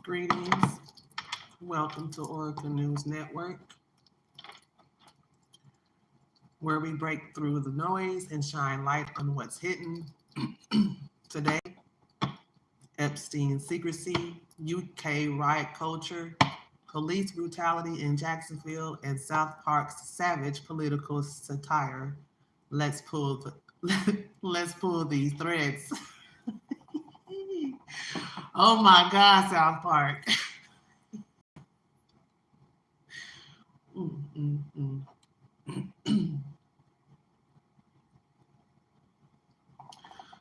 Greetings. Welcome to Oracle News Network, where we break through the noise and shine light on what's hidden. Today, Epstein secrecy, UK riot culture, police brutality in Jacksonville, and South Park's savage political satire. Let's pull these threads. Oh my God, South Park.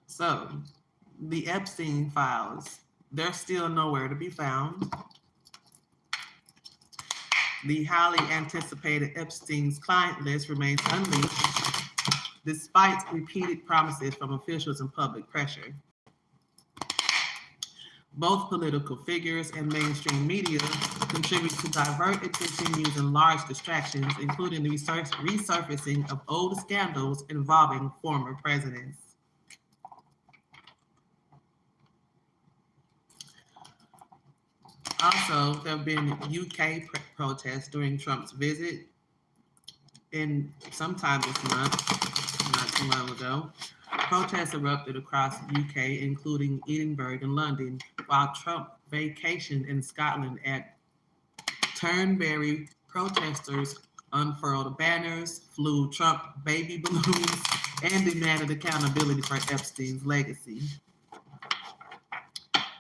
So, the Epstein files, they're still nowhere to be found. The highly anticipated Epstein's client list remains unleashed, despite repeated promises from officials and public pressure. Both political figures and mainstream media contribute to divert attention using large distractions, including the resurfacing of old scandals involving former presidents. Also, there have been UK protests during Trump's visit, and sometime this month, not too long ago, protests erupted across the UK, including Edinburgh and London, while Trump vacationed in Scotland at Turnberry. Protesters unfurled banners, flew Trump baby balloons, and demanded accountability for Epstein's legacy.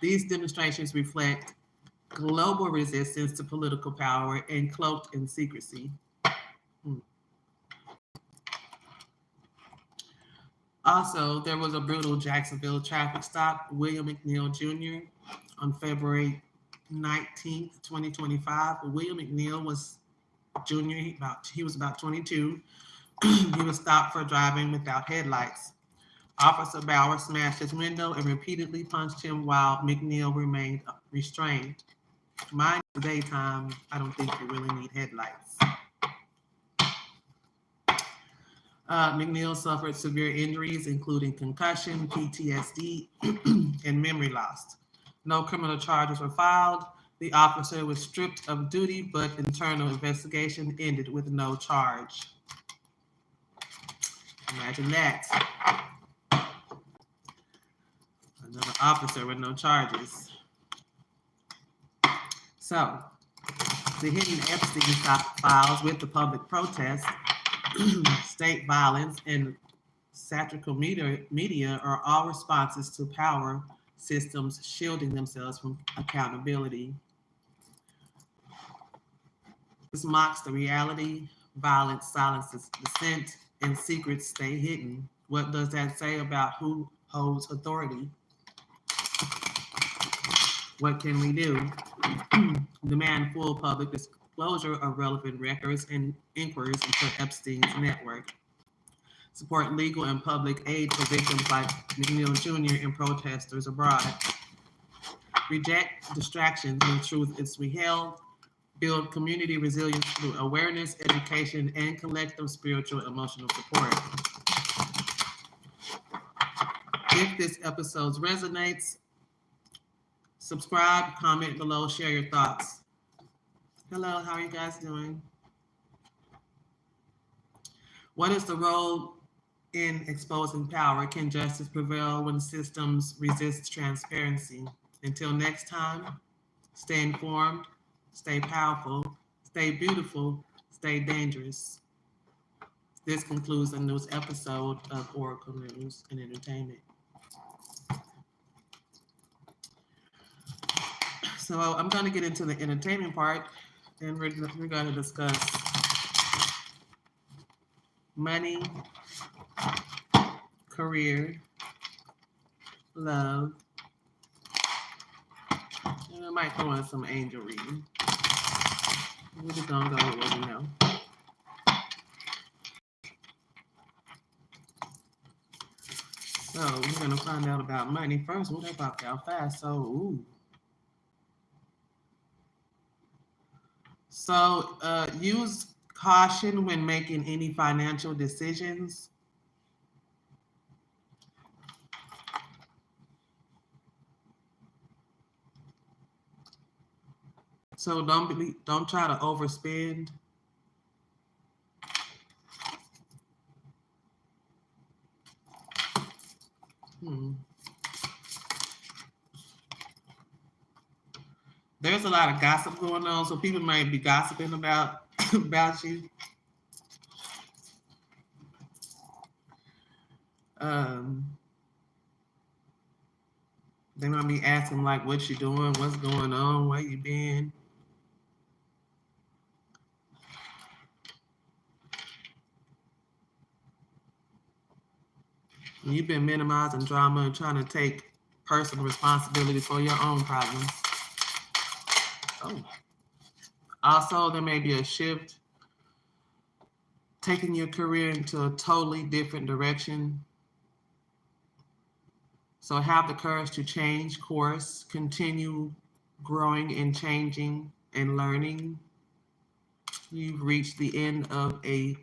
These demonstrations reflect global resistance to political power and cloaked in secrecy. Also, there was a brutal Jacksonville traffic stop. William McNeil Jr. on February 19th, 2025. William McNeil was junior. He was about 22. He was stopped for driving without headlights. Officer Bauer smashed his window and repeatedly punched him while McNeil remained restrained. Mind the daytime, I don't think you really need headlights. McNeil suffered severe injuries, including concussion, PTSD, and memory loss. No criminal charges were filed. The officer was stripped of duty, but internal investigation ended with no charge. Imagine that. Another officer with no charges. So, the hidden Epstein files with the public protest, state violence, and satirical media are all responses to power systems shielding themselves from accountability. This mocks the reality. Violence silences dissent, and secrets stay hidden. What does that say about who holds authority? What can we do? Demand full public disclosure of relevant records and inquiries into Epstein's network. Support legal and public aid for victims like McNeil Jr. and protesters abroad. Reject distractions when truth is withheld. Build community resilience through awareness, education, and collective spiritual emotional support. If this episode resonates, subscribe, comment below, share your thoughts. Hello, how are you guys doing? What is the role in exposing power? Can justice prevail when systems resist transparency? Until next time, stay informed, stay powerful, stay beautiful, stay dangerous. This concludes the news episode of Oracle News and Entertainment. So I'm going to get into the entertainment part, and we're going to discuss money, career, love, and I might throw in some angel reading. We're just going to go with what we know. So we're going to find out about money first. What about how fast? So use caution when making any financial decisions. So don't try to overspend. There's a lot of gossip going on, so people might be gossiping about about you. Um, they might be asking like, "What you doing? What's going on? Where you been?" You've been minimizing drama and trying to take personal responsibility for your own problems. Oh. Also, there may be a shift taking your career into a totally different direction. So have the courage to change course, continue growing and changing and learning. You've reached the end of a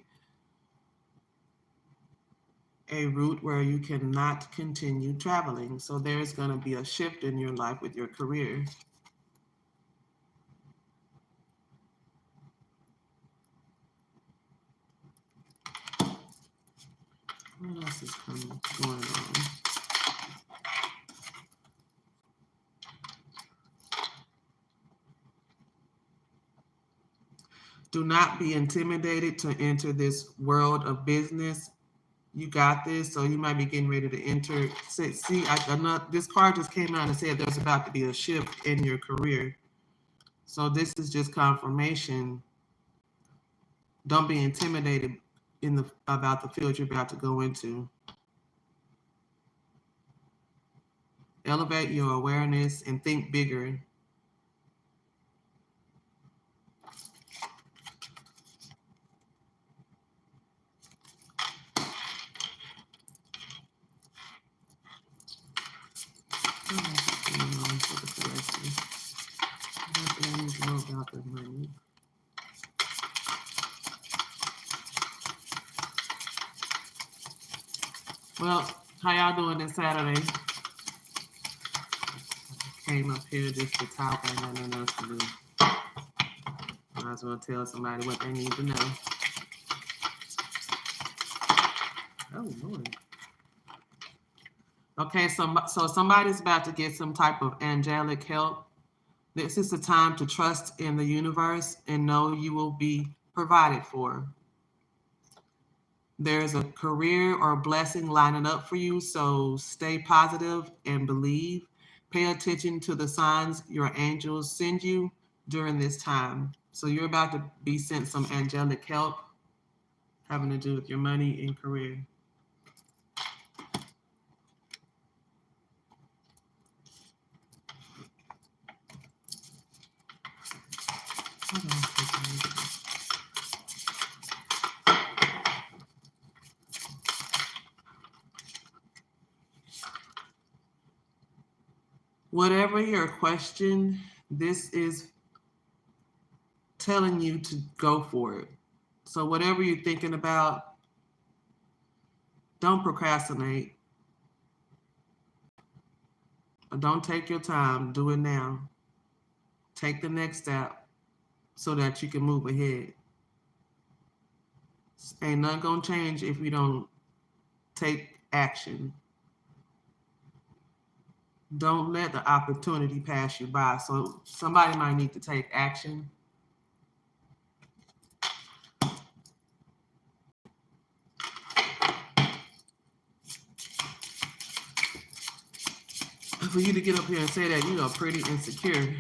route where you cannot continue traveling. So there's going to be a shift in your life with your career. What else is going on? Do not be intimidated to enter this world of business. You got this. So you might be getting ready to enter. See, this card just came out and said there's about to be a shift in your career. So this is just confirmation. Don't be intimidated about the field you're about to go into. Elevate your awareness and think bigger. Well, how y'all doing this Saturday? Came up here just to talk and nothing else to do. Might as well tell somebody what they need to know. Oh, Lord. Okay, so somebody's about to get some type of angelic help. This is the time to trust in the universe and know you will be provided for. There's a career or blessing lining up for you, so stay positive and believe. Pay attention to the signs your angels send you during this time. So you're about to be sent some angelic help having to do with your money and career. Whatever your question, this is telling you to go for it. So whatever you're thinking about, don't procrastinate. Don't take your time. Do it now. Take the next step so that you can move ahead. Ain't nothing gonna change if you don't take action. Don't let the opportunity pass you by. So somebody might need to take action. For you to get up here and say that you are pretty insecure.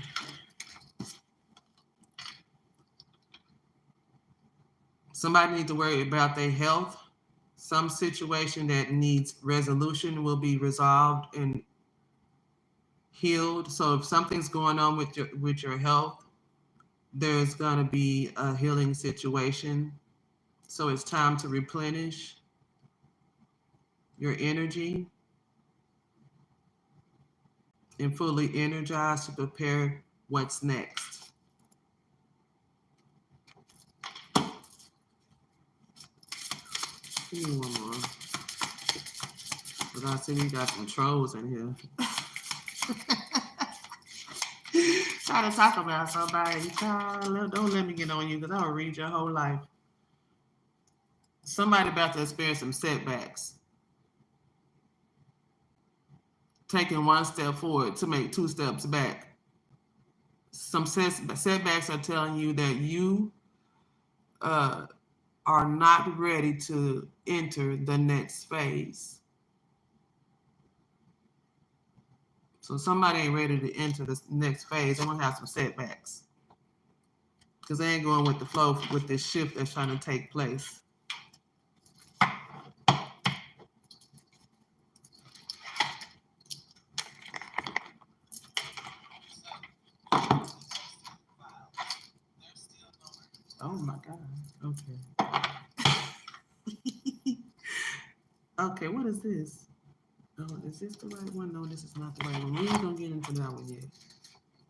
Somebody needs to worry about their health. Some situation that needs resolution will be resolved and healed. So if something's going on with your health, there's going to be a healing situation. So it's time to replenish your energy and fully energized to prepare what's next. Give me one more. But I see we got some trolls in here. Try to talk about somebody. Child, don't let me get on you because I'll read your whole life. Somebody about to experience some setbacks. Taking one step forward to make 2 steps back. Some setbacks are telling you that you are not ready to enter the next phase. So somebody ain't ready to enter the next phase. They're going to have some setbacks because they ain't going with the flow with this shift that's trying to take place. Oh my God. Okay. Okay, what is this? Oh, is this the right one? No, this is not the right one. We ain't gonna get into that one yet.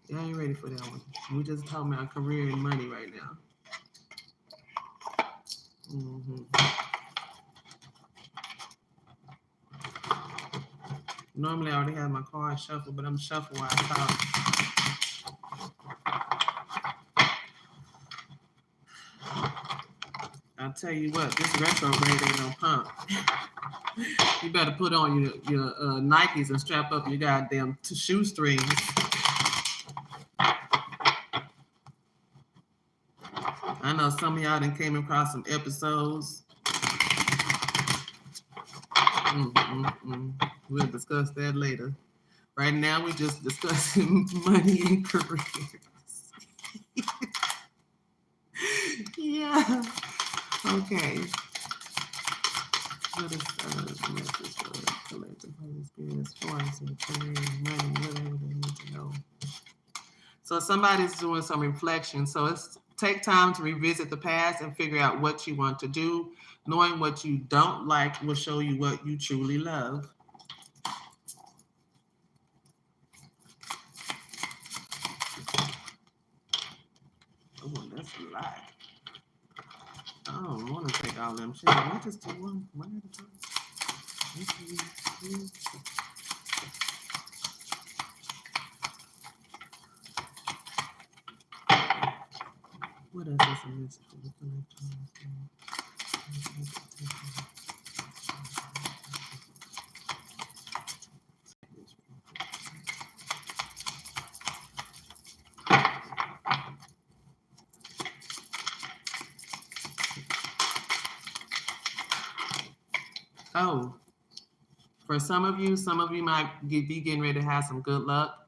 Yeah, I ain't ready for that one. We just talking about career and money right now. Normally I already have my card shuffled, but I'm shuffling while I talk. I'll tell you what, this retrograde ain't no pump. You better put on your Nikes and strap up your goddamn shoestrings. I know some of y'all done came across some episodes. We'll discuss that later. Right now, we're just discussing money and careers. Yeah. Okay. What is the message for collective Holy Spirit, forms and career, money, whatever they need to know? So somebody's doing some reflection. So it's take time to revisit the past and figure out what you want to do. Knowing what you don't like will show you what you truly love. Oh, that's a lot. I don't want to take all them shit. We just do one at a time. What else is a message for the collective? Oh, for some of you might be getting ready to have some good luck.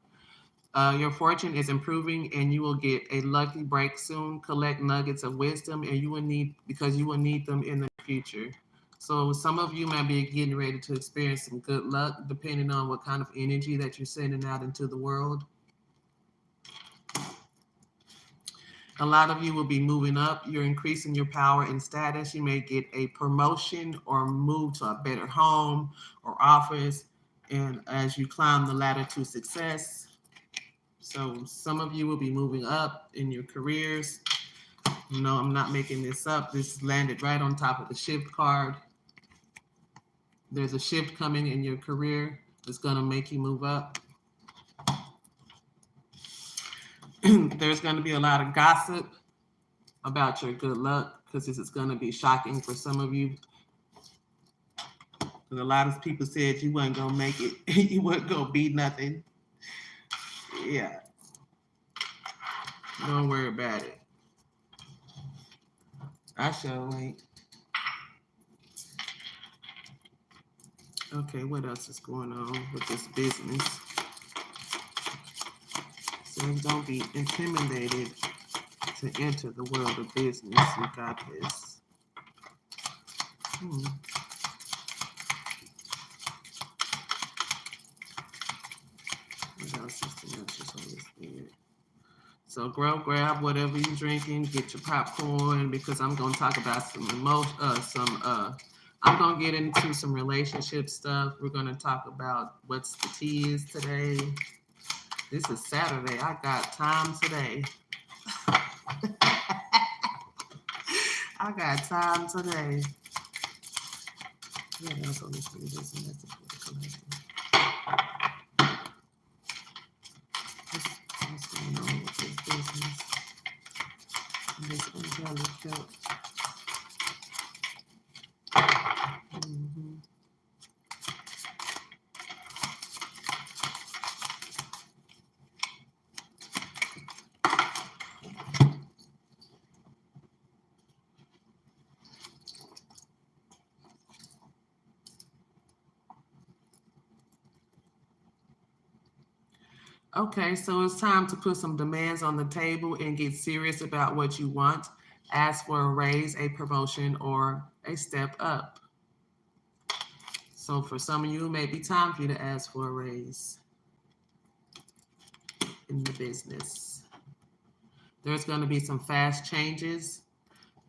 Your fortune is improving and you will get a lucky break soon. Collect nuggets of wisdom and you will need them in the future. So some of you might be getting ready to experience some good luck depending on what kind of energy that you're sending out into the world. A lot of you will be moving up. You're increasing your power and status. You may get a promotion or move to a better home or office. And as you climb the ladder to success, so some of you will be moving up in your careers. No, I'm not making this up. This landed right on top of the shift card. There's a shift coming in your career that's going to make you move up. There's going to be a lot of gossip about your good luck because this is going to be shocking for some of you. Because a lot of people said you weren't going to make it. You weren't going to be nothing. Yeah. Don't worry about it. I sure ain't. Okay, what else is going on with this business? So don't be intimidated to enter the world of business. You got this. What else is the message on this bed? So grab whatever you're drinking, get your popcorn, because I'm going to talk about I'm going to get into some relationship stuff. We're going to talk about what's the tea is today. This is Saturday. I got time today. I got time today. What else on this bed? What's going on? Help. Mhm. Okay, so it's time to put some demands on the table and get serious about what you want. Ask for a raise, a promotion, or a step up. So for some of you, it may be time for you to ask for a raise in the business. There's going to be some fast changes.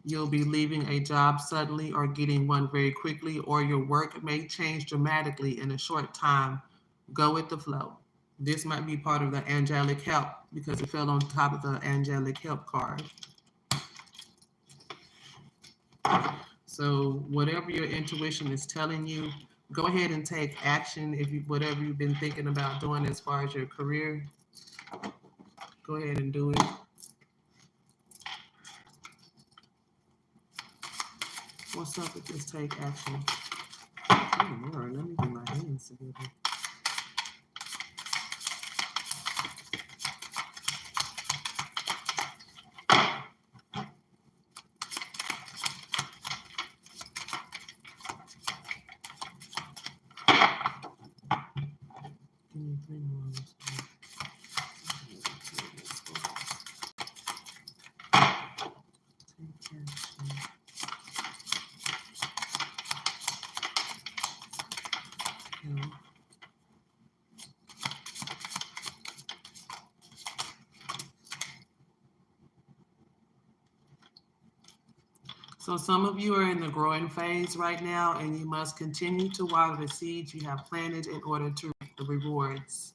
You'll be leaving a job suddenly or getting one very quickly, or your work may change dramatically in a short time. Go with the flow. This might be part of the angelic help because it fell on top of the angelic help card. So whatever your intuition is telling you, go ahead and take action. If you whatever you've been thinking about doing as far as your career, go ahead and do it. What's up with this take action? Oh Lord, let me get my hands together. Give me 3 more. Take action. No. So some of you are in the growing phase right now, and you must continue to water the seeds you have planted in order to reap the rewards.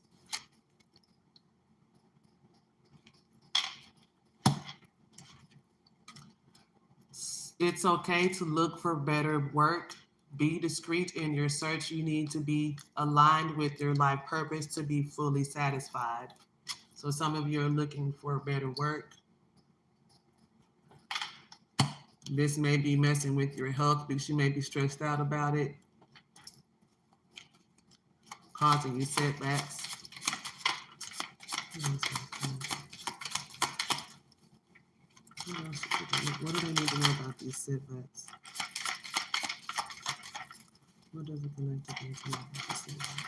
It's okay to look for better work. Be discreet in your search. You need to be aligned with your life purpose to be fully satisfied. So some of you are looking for better work. This may be messing with your health because you may be stressed out about it, causing you setbacks. What do they need to know about these setbacks? What does the collective need to know about these setbacks?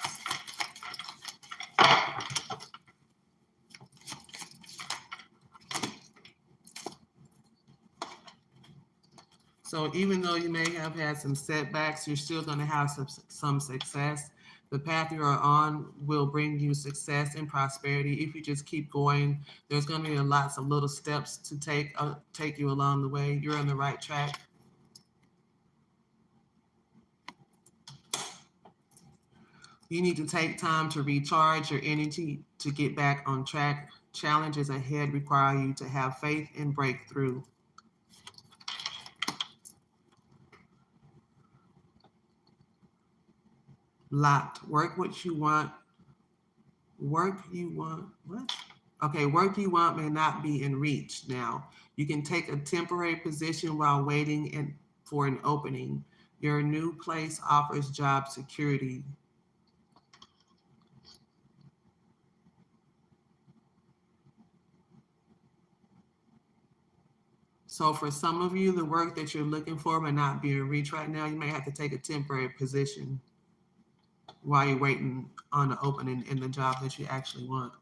So even though you may have had some setbacks, you're still going to have some success. The path you are on will bring you success and prosperity. If you just keep going, there's going to be lots of little steps to take you along the way. You're on the right track. You need to take time to recharge your energy to get back on track. Challenges ahead require you to have faith and breakthrough. Locked. Work what you want. Work you want. What? Okay, work you want may not be in reach now. You can take a temporary position while waiting for an opening. Your new place offers job security. So for some of you, the work that you're looking for may not be in reach right now. You may have to take a temporary position while you're waiting on the opening in the job that you actually want.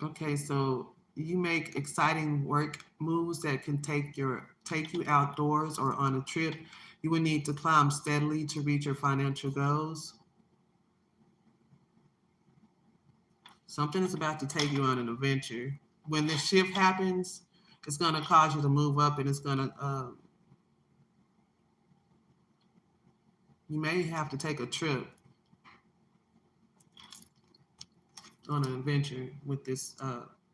Okay, so you make exciting work moves that can take you outdoors or on a trip. You will need to climb steadily to reach your financial goals. Something is about to take you on an adventure. When this shift happens, it's going to cause you to move up, and it's going to you may have to take a trip on an adventure with this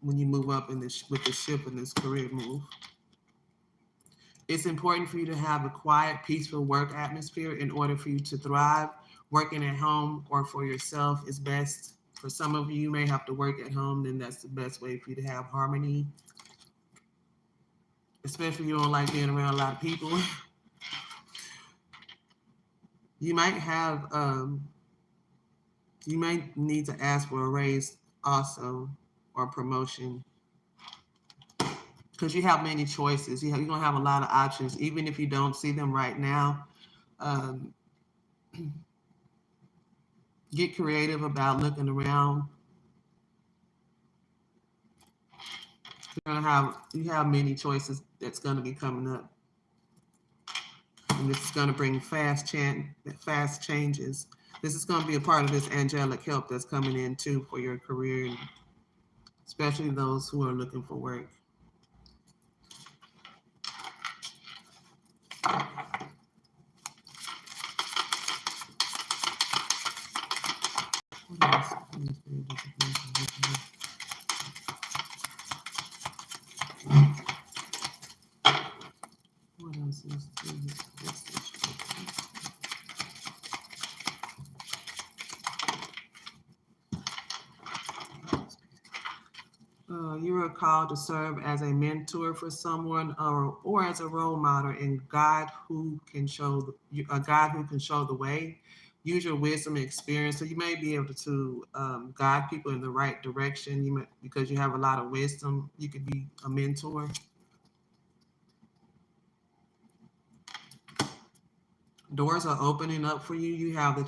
when you move up in this with this shift and this career move. It's important for you to have a quiet, peaceful work atmosphere in order for you to thrive. Working at home or for yourself is best. For some of you, you may have to work at home, then that's the best way for you to have harmony, especially if you don't like being around a lot of people. You might have, you might need to ask for a raise also or promotion because you have many choices. You're going to have a lot of options, even if you don't see them right now. Um, get creative about looking around. You have many choices that's going to be coming up, and this is going to bring fast changes. This is going to be a part of this angelic help that's coming in too for your career, especially those who are looking for work. What else? What else is this? You are called to serve as a mentor for someone, or as a role model, and God who can show a God who can show the way. Use your wisdom and experience, so you may be able to guide people in the right direction. Because you have a lot of wisdom, you could be a mentor. Doors are opening up for you. You have the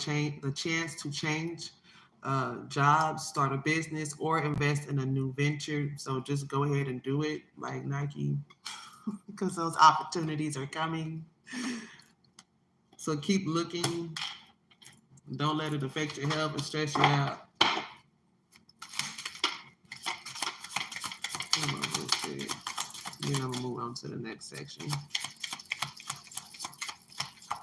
chance to change jobs, start a business, or invest in a new venture. So just go ahead and do it, like Nike, because those opportunities are coming. So keep looking. Don't let it affect your health and stress you out. Then I'm gonna move on to the next section.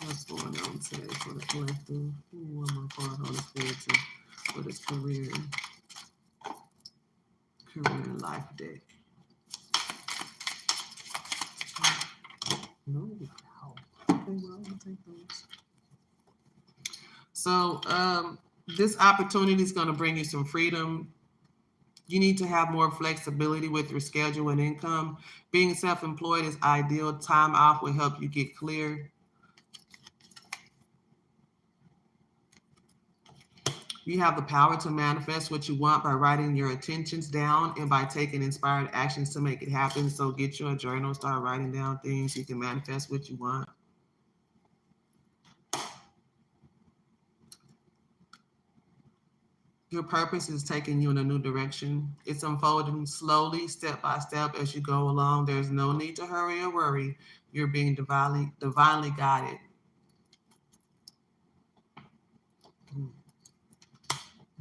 What's going on today for the collective? One more card, Holy Spirit, for this career and life deck. No, okay, well, I'm gonna take those. So this opportunity is going to bring you some freedom. You need to have more flexibility with your schedule and income. Being self-employed is ideal. Time off will help you get clear. You have the power to manifest what you want by writing your intentions down and by taking inspired actions to make it happen. So get you a journal, start writing down things. You can manifest what you want. Your purpose is taking you in a new direction. It's unfolding slowly, step by step as you go along. There's no need to hurry or worry. You're being divinely guided.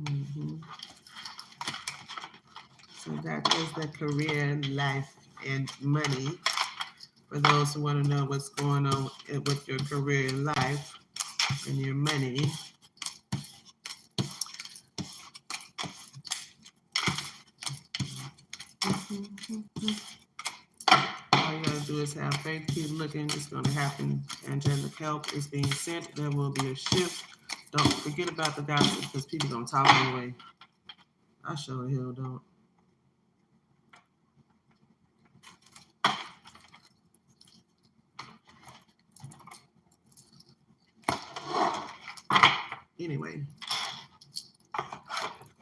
Mm-hmm. So that is the career, life, and money. For those who want to know what's going on with your career and life and your money. All you gotta do is have faith, keep looking, it's gonna happen. Angelic help is being sent. There will be a shift. Don't forget about the gossip because people don't talk anyway. I sure hell don't. Anyway,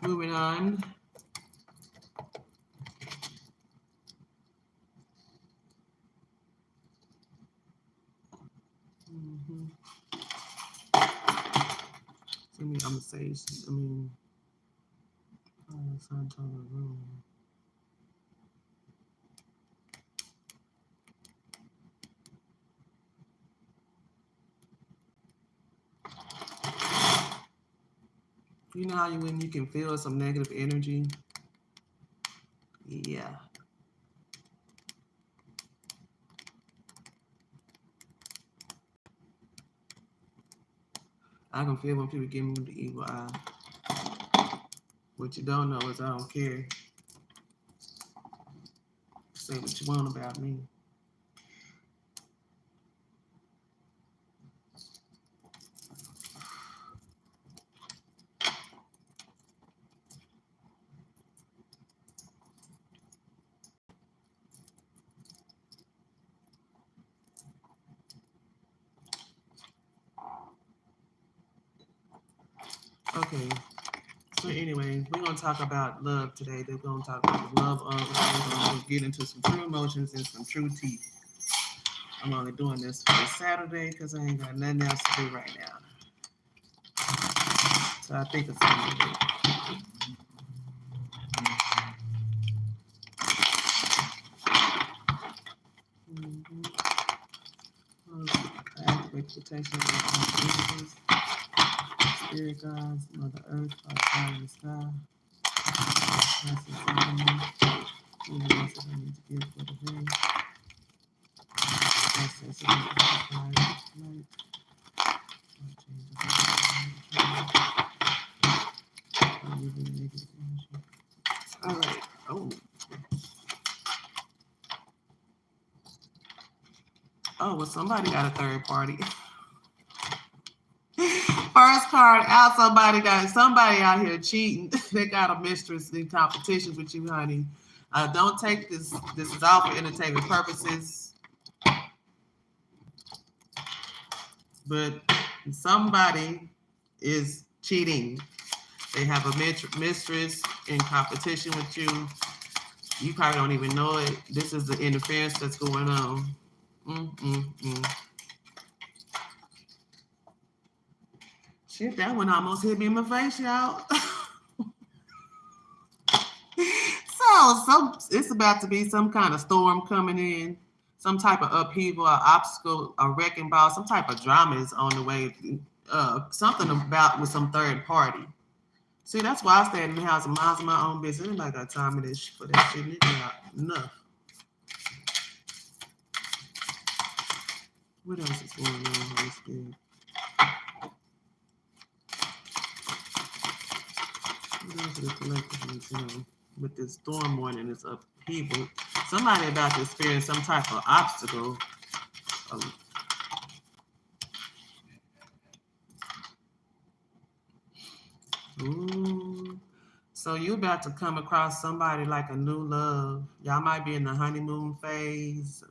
moving on. Mm-hmm. I'm gonna say, it's on the room. You know how when you can feel some negative energy? Yeah. I can feel when people give me the evil eye. What you don't know is I don't care. Say what you want about me. Okay. So anyway, we're gonna talk about love today. They're gonna talk about the love of. We're gonna get into some true emotions and some true teeth. I'm only doing this for Saturday because I ain't got nothing else to do right now. So I think it's gonna be good. Protection of spirit guides, Mother Earth, our fire in the sky. That's the same. Who knows what I need to give for the day? Access to the light. All right. Oh, well, somebody got a third party. First card out, somebody out here cheating. They got a mistress in competition with you, honey. Don't take this. This is all for entertainment purposes. But somebody is cheating. They have a mistress in competition with you. You probably don't even know it. This is the interference that's going on. Shit, that one almost hit me in my face, y'all. So it's about to be some kind of storm coming in, some type of upheaval, an obstacle, a wrecking ball, some type of drama is on the way. Something about with some third party. See, that's why I stay in the house and mind my own business. Anybody got time for that shit? It's not enough. What else is going on, Holy Spirit? What else is the collective, with this storm warning, this upheaval? Somebody about to experience some type of obstacle. Ooh. So you about to come across somebody like a new love. Y'all might be in the honeymoon phase,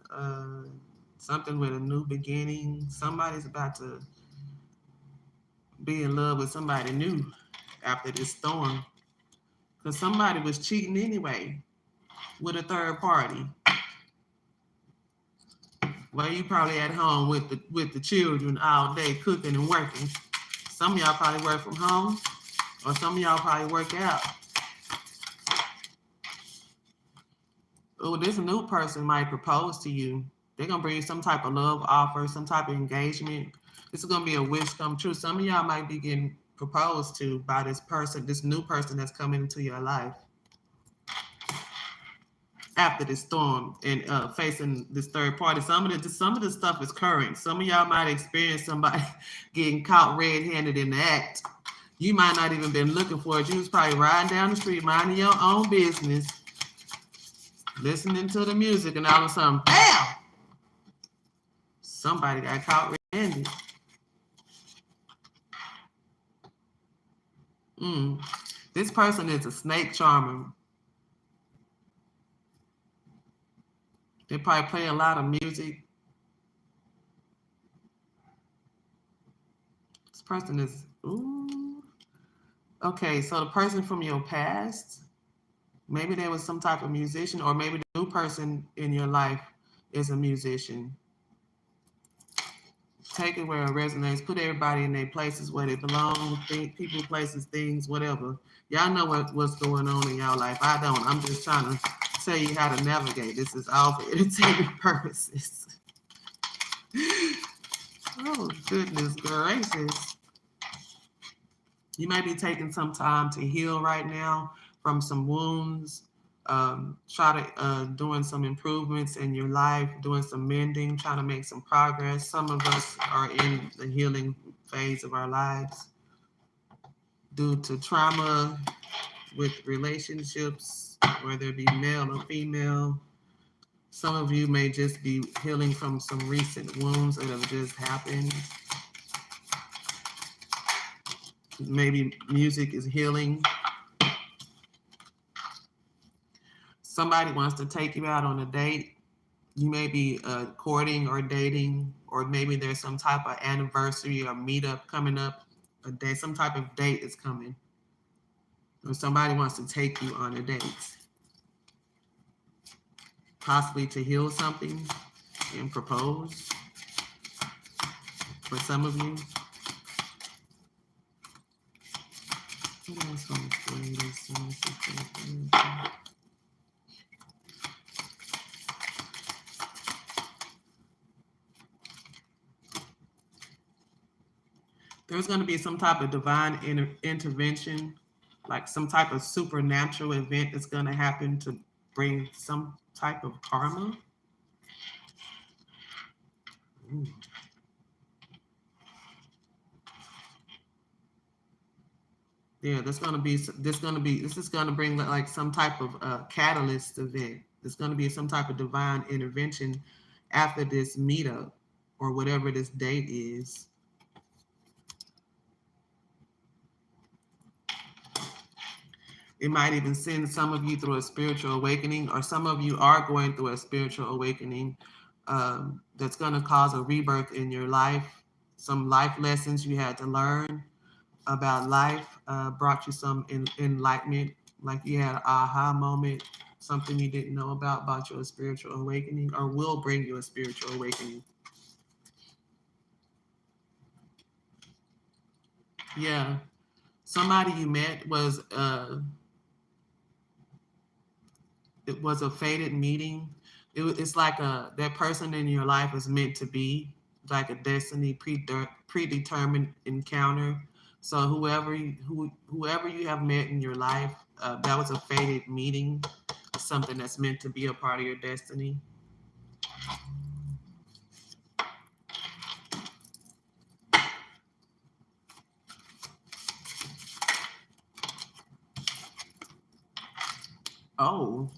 something with a new beginning. Somebody's about to be in love with somebody new after this storm. Because somebody was cheating anyway with a third party. Well, you probably at home with the children all day cooking and working. Some of y'all probably work from home, or some of y'all probably work out. Oh, this new person might propose to you. They're gonna bring you some type of love offer, some type of engagement. This is gonna be a wish come true. Some of y'all might be getting proposed to by this person, this new person that's coming into your life after this storm and facing this third party. Some of the stuff is current. Some of y'all might experience somebody getting caught red-handed in the act. You might not even been looking for it. You was probably riding down the street, minding your own business, listening to the music, and all of a sudden, bam! Somebody got caught red-handed. This person is a snake charmer. They probably play a lot of music. This person is, okay, so the person from your past, maybe there was some type of musician, or maybe the new person in your life is a musician. Take it where it resonates. Put everybody in their places where they belong. People, places, things, whatever. Y'all know what's going on in y'all life. I don't. I'm just trying to tell you how to navigate. This is all for entertainment purposes. Oh, goodness gracious. You might be taking some time to heal right now from some wounds. Doing some improvements in your life, doing some mending, trying to make some progress. Some of us are in the healing phase of our lives due to trauma with relationships, whether it be male or female. Some of you may just be healing from some recent wounds that have just happened. Maybe music is healing. Somebody wants to take you out on a date. You may be courting or dating, or maybe there's some type of anniversary or meetup coming up a date, some type of date is coming. Or somebody wants to take you on a date. Possibly to heal something and propose for some of you. What else on the there's going to be some type of divine intervention, like some type of supernatural event that's going to happen to bring some type of karma. Ooh. Yeah, this is going to bring like some type of catalyst event. There's going to be some type of divine intervention after this meetup or whatever this date is. It might even send some of you through a spiritual awakening, or some of you are going through a spiritual awakening that's going to cause a rebirth in your life. Some life lessons you had to learn about life brought you some enlightenment, like you had an aha moment, something you didn't know about your spiritual awakening, or will bring you a spiritual awakening. Yeah, somebody you met was it was a fated meeting. It's like that person in your life is meant to be, like a destiny predetermined encounter. So whoever you have met in your life, that was a fated meeting, something that's meant to be a part of your destiny. Oh.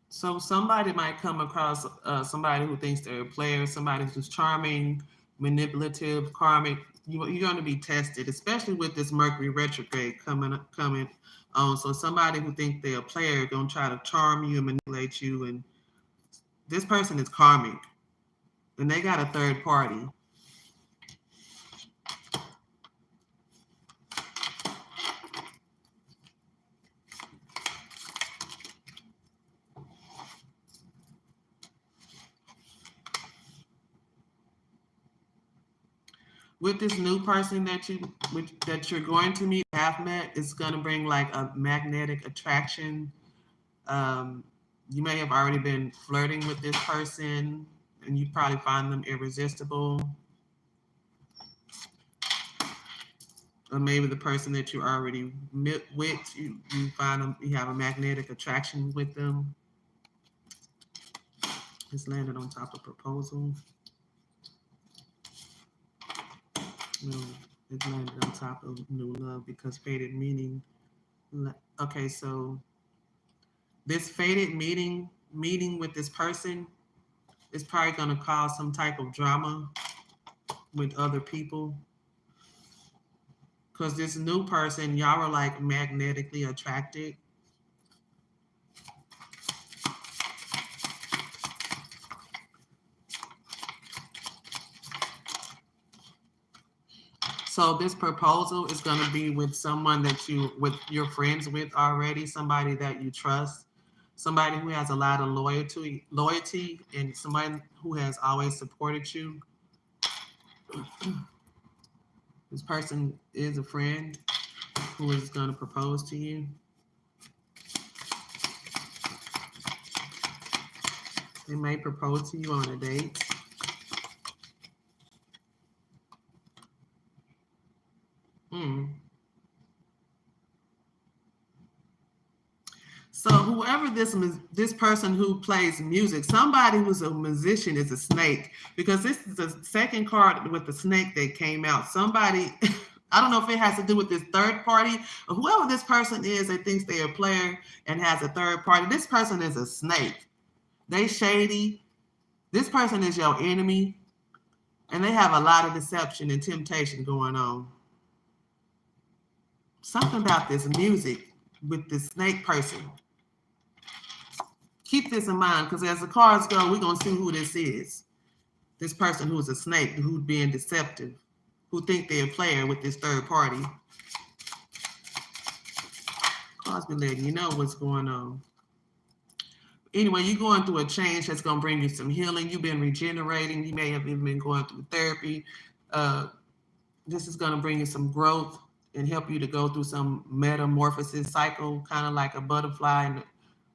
So somebody might come across somebody who thinks they're a player, somebody who's charming, manipulative, karmic. You're going to be tested, especially with this Mercury retrograde coming on. So somebody who thinks they're a player going to try to charm you and manipulate you. And this person is karmic, and they got a third party. With this new person that you're going to meet, have met, it's going to bring like a magnetic attraction. You may have already been flirting with this person, and you probably find them irresistible. Or maybe the person that you already met with, you find them, you have a magnetic attraction with them. It's landed on top of proposal. No, it landed on top of new love because fated meeting. Okay, so this fated meeting with this person is probably going to cause some type of drama with other people. Because this new person, y'all are like magnetically attracted. So this proposal is going to be with someone that you're friends with already, somebody that you trust, somebody who has a lot of loyalty, and somebody who has always supported you. This person is a friend who is going to propose to you. They may propose to you on a date. So whoever this person who plays music, somebody who's a musician is a snake, because this is the second card with the snake that came out. Somebody, I don't know if it has to do with this third party, or whoever this person is that thinks they're a player and has a third party. This person is a snake. They shady. This person is your enemy, and they have a lot of deception and temptation going on. Something about this music with this snake person. keep this in mind, because as the cards go, we're going to see who this is. This person who's a snake, who's being deceptive, who think they're a player with this third party. Cards be letting you know what's going on. Anyway, you're going through a change that's going to bring you some healing. You've been regenerating. You may have even been going through therapy. This is going to bring you some growth and help you to go through some metamorphosis cycle, kind of like a butterfly. And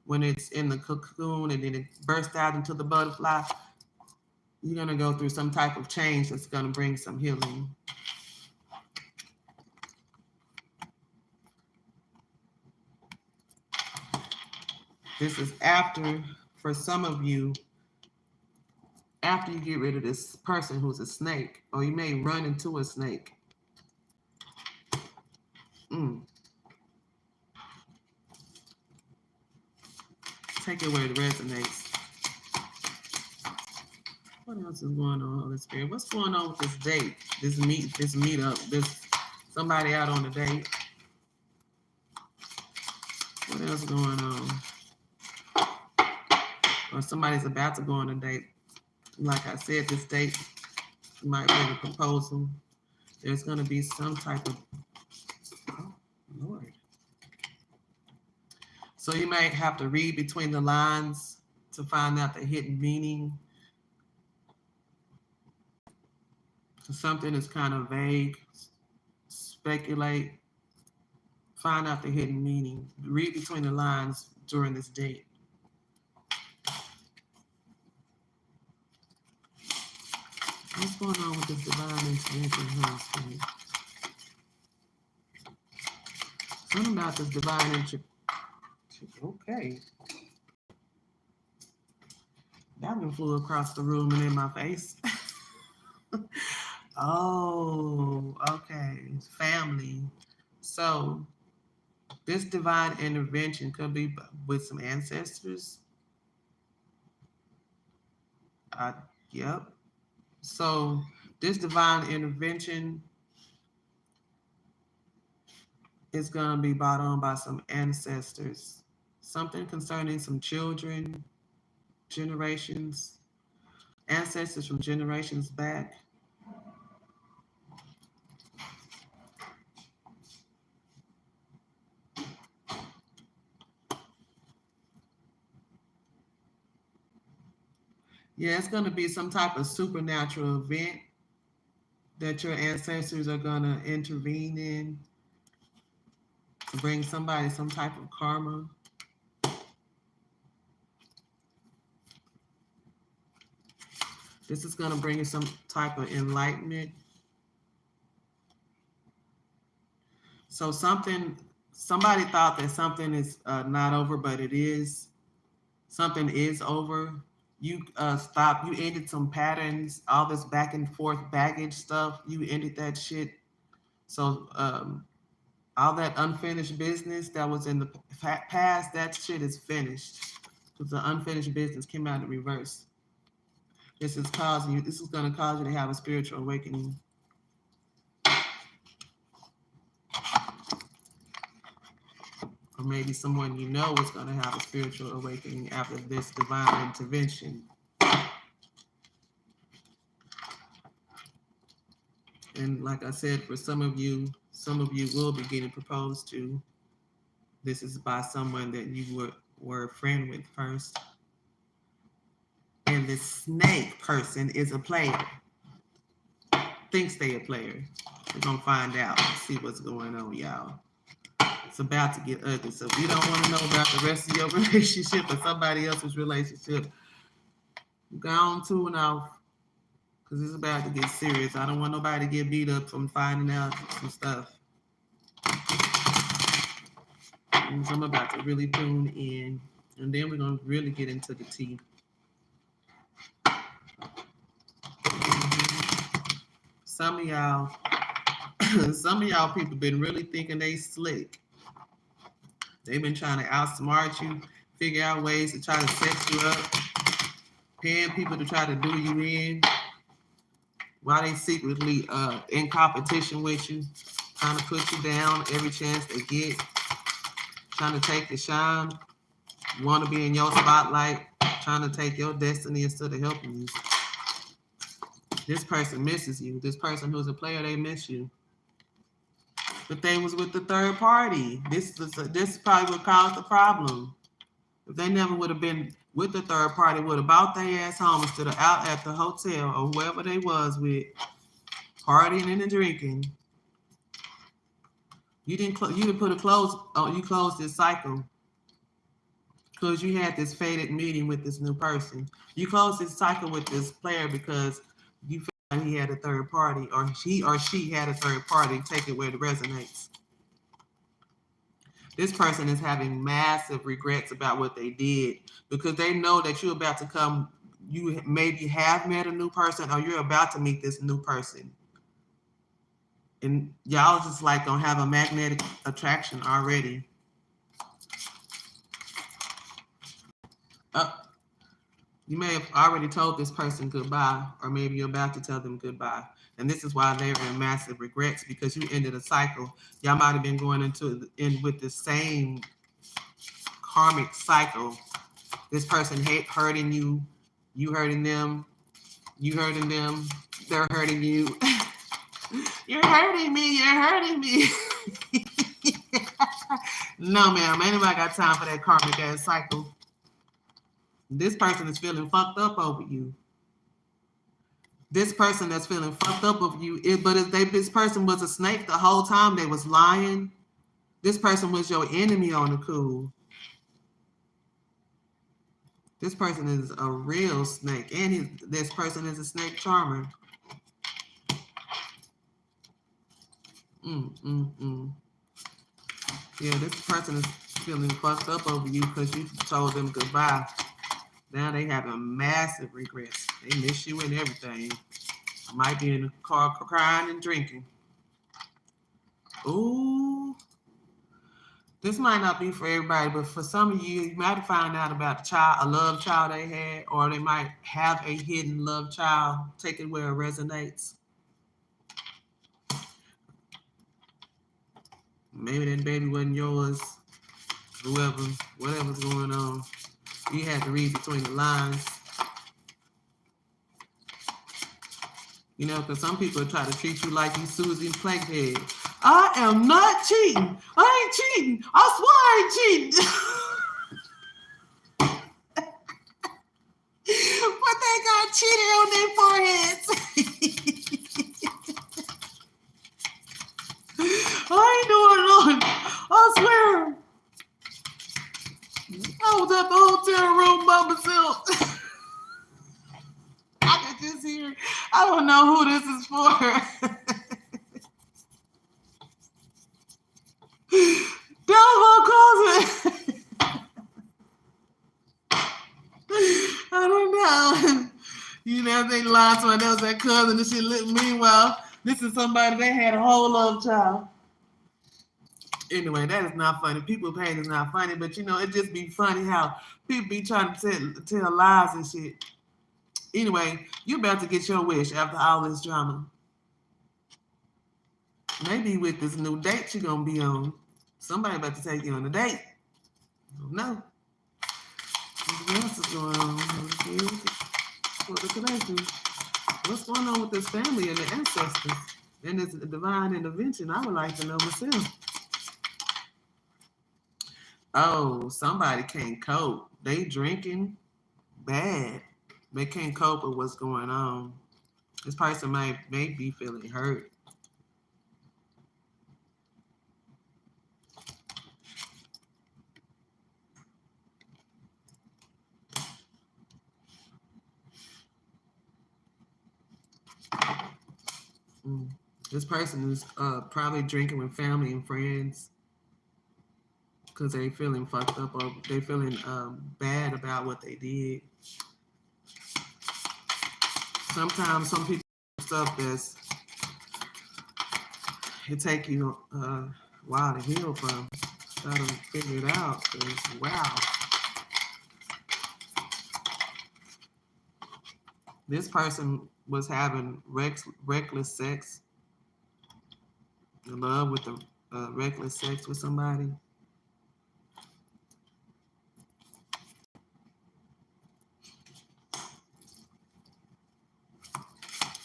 when it's in the cocoon and then it bursts out into the butterfly, you're going to go through some type of change that's going to bring some healing. This is after, for some of you, after you get rid of this person who's a snake, or you may run into a snake. Take it where it resonates. What else is going on, Holy Spirit? What's going on with this date? This meetup, this somebody out on a date. What else going on? Or somebody's about to go on a date. Like I said, this date might be a proposal. There's going to be some type of, oh, Lord. So you might have to read between the lines to find out the hidden meaning. So something is kind of vague. Speculate. Find out the hidden meaning. Read between the lines during this date. What's going on with this divine intervention? Something about this divine intervention. Okay. That one flew across the room and in my face. Oh, okay. Family. So this divine intervention could be with some ancestors. Yep. So this divine intervention is going to be brought on by some ancestors. Something concerning some children, generations, ancestors from generations back. Yeah, it's going to be some type of supernatural event that your ancestors are going to intervene in to bring somebody some type of karma. This is going to bring you some type of enlightenment. So somebody thought that something is not over, but it is. Something is over. You you ended some patterns, all this back and forth baggage stuff. You ended that shit. So all that unfinished business that was in the past, that shit is finished. Because the unfinished business came out in reverse. This is going to cause you to have a spiritual awakening. Or maybe someone you know is going to have a spiritual awakening after this divine intervention. And like I said, for some of you will be getting proposed to. This is by someone that you were a friend with first. And this snake person is a player. Thinks they a player. We're going to find out and see what's going on, y'all. It's about to get ugly. So if you don't want to know about the rest of your relationship or somebody else's relationship, go on to and off. Because it's about to get serious. I don't want nobody to get beat up from finding out some stuff. And so I'm about to really tune in. And then we're going to really get into the tea. Some of y'all people been really thinking they slick. They've been trying to outsmart you, figure out ways to try to set you up, paying people to try to do you in, while they secretly in competition with you, trying to put you down every chance they get, trying to take the shine. want to be in your spotlight, trying to take your destiny instead of helping you. This person misses you. This person who's a player, they miss you. But they was with the third party. This probably would cause the problem. If they never would have been with the third party, would have brought their ass home instead of out at the hotel or whoever they was with, partying and drinking. You didn't put a close. Oh, you closed this cycle because you had this fated meeting with this new person. You closed this cycle with this player because you felt like he had a third party, or he or she had a third party. Take it where it resonates. This person is having massive regrets about what they did because they know that you're about to come. You maybe have met a new person, or you're about to meet this new person. And y'all just like gonna have a magnetic attraction already. You may have already told this person goodbye, or maybe you're about to tell them goodbye. And this is why they're in massive regrets, because you ended a cycle. Y'all might have been going in with the same karmic cycle. This person hurting you, you hurting them, you hurting them, they're hurting you. You're hurting me, you're hurting me. No, ma'am, ain't nobody got time for that karmic ass cycle. This person is feeling fucked up over you. This person that's feeling fucked up over you, this person was a snake the whole time they was lying. This person was your enemy on the cool. This person is a real snake, and this person is a snake charmer. Yeah, this person is feeling fucked up over you because you told them goodbye. Now they having massive regrets. They miss you and everything. Might be in the car crying and drinking. Ooh. This might not be for everybody, but for some of you, you might find out about a love child they had, or they might have a hidden love child. Take it where it resonates. Maybe that baby wasn't yours. Whatever's going on. You had to read between the lines. You know, because some people try to treat you like you Susie Plaguehead. I am not cheating. I ain't cheating. I swear I ain't cheating. But they got cheated on their foreheads. I ain't doing nothing. I swear. I was at the hotel room by myself. I can just hear. I don't know who this is for. That was my cousin. I don't know. You know, they lied to me. That was that cousin and shit. Meanwhile, this is somebody that had a whole love child. Anyway, that is not funny. People pain is not funny, but you know, it just be funny how people be trying to tell lies and shit. Anyway, you're about to get your wish after all this drama. Maybe with this new date you're gonna be on, somebody about to take you on a date. I don't know. What else is going on? What the connection? What's going on with this family and the ancestors and this divine intervention? I would like to know myself. Oh, somebody can't cope. They drinking bad. They can't cope with what's going on. This person may be feeling hurt. This person is probably drinking with family and friends because they feeling fucked up, or they feeling bad about what they did. Sometimes some people do stuff it take you a while to heal from. Try to figure it out. Wow. This person was having reckless sex. In love with the reckless sex with somebody.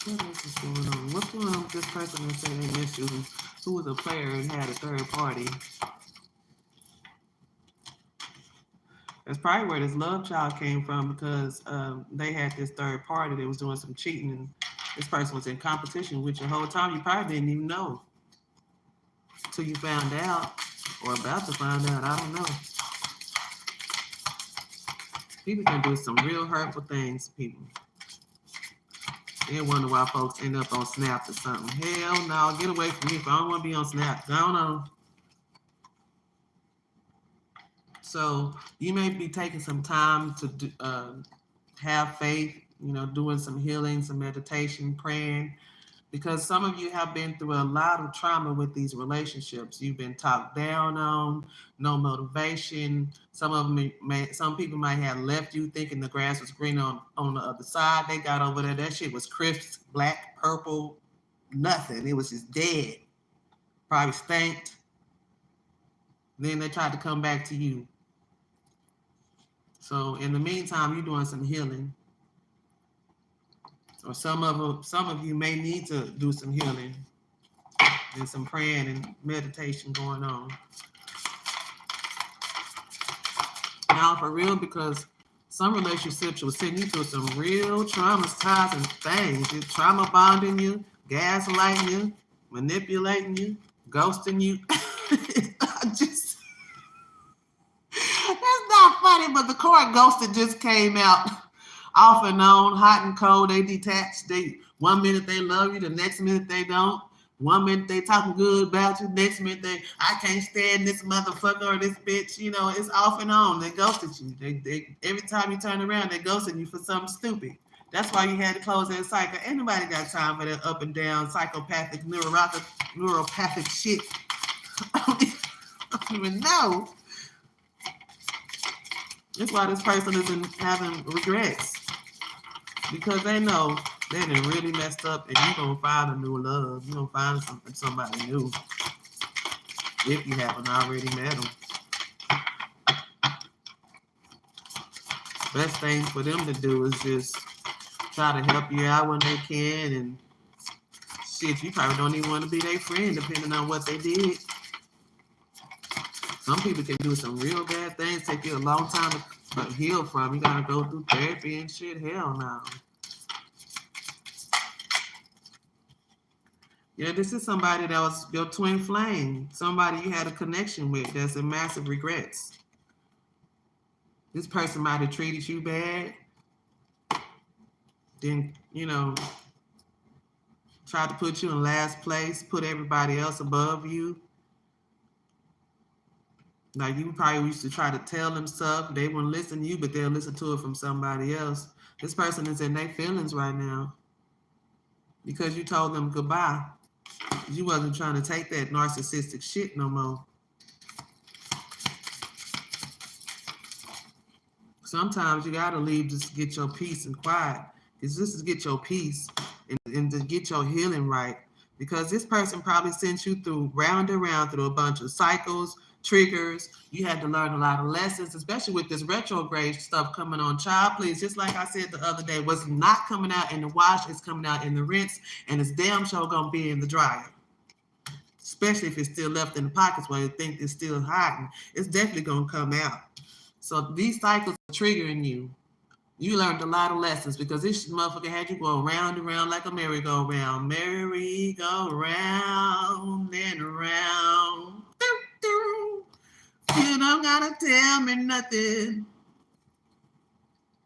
What else is going on? What's going on with this person that said they missed you, who was a player and had a third party? That's probably where this love child came from, because they had this third party that was doing some cheating, and this person was in competition with you the whole time. You probably didn't even know until you found out, or about to find out. I don't know. People can do some real hurtful things to people. They wonder why folks end up on Snap or something. Hell no, get away from me if I don't want to be on Snap. I don't know. So you may be taking some time to have faith, doing some healing, some meditation, praying, because some of you have been through a lot of trauma with these relationships. You've been talked down on, no motivation. Some people might have left you thinking the grass was green on the other side. They got over there, that shit was crisp, black, purple, nothing. It was just dead. Probably stanked. Then they tried to come back to you. So in the meantime, you're doing some healing. Or some of you may need to do some healing and some praying and meditation going on. Now, for real, because some relationships will send you through some real traumatizing things. It's trauma bonding you, gaslighting you, manipulating you, ghosting you. That's not funny, but the court ghosted just came out. Off and on, hot and cold, they detached. One minute they love you, the next minute they don't. One minute they talking good about you, next minute I can't stand this motherfucker or this bitch. It's off and on. They ghosted you. They every time you turn around, they ghosted you for something stupid. That's why you had to close that cycle. Ain't nobody got time for that up and down psychopathic, neuropathic shit. I don't even know. That's why this person isn't having regrets, because they know they done really messed up, and you're going to find a new love. You're going to find somebody new if you haven't already met them. Best thing for them to do is just try to help you out when they can, and shit, you probably don't even want to be their friend depending on what they did. Some people can do some real bad things, take you a long time to heal from. You gotta go through therapy and shit. Hell no. Yeah, this is somebody that was your twin flame, somebody you had a connection with that's in massive regrets. This person might have treated you bad, then, tried to put you in last place, put everybody else above you. Like, you probably used to try to tell them stuff. They wouldn't listen to you, but they'll listen to it from somebody else. This person is in their feelings right now because you told them goodbye. You wasn't trying to take that narcissistic shit no more. Sometimes you got to leave just to get your peace and quiet. It's just to get your peace and to get your healing right. Because this person probably sent you through round and round through a bunch of cycles, triggers. You had to learn a lot of lessons, especially with this retrograde stuff coming on. Child, please, just like I said the other day, what's not coming out in the wash is coming out in the rinse, and it's damn sure gonna be in the dryer. Especially if it's still left in the pockets where you think it's still hiding. It's definitely gonna come out. So these cycles are triggering you. You learned a lot of lessons because this motherfucker had you going round and round like a merry-go-round. Merry-go-round and around. You don't gotta tell me nothing.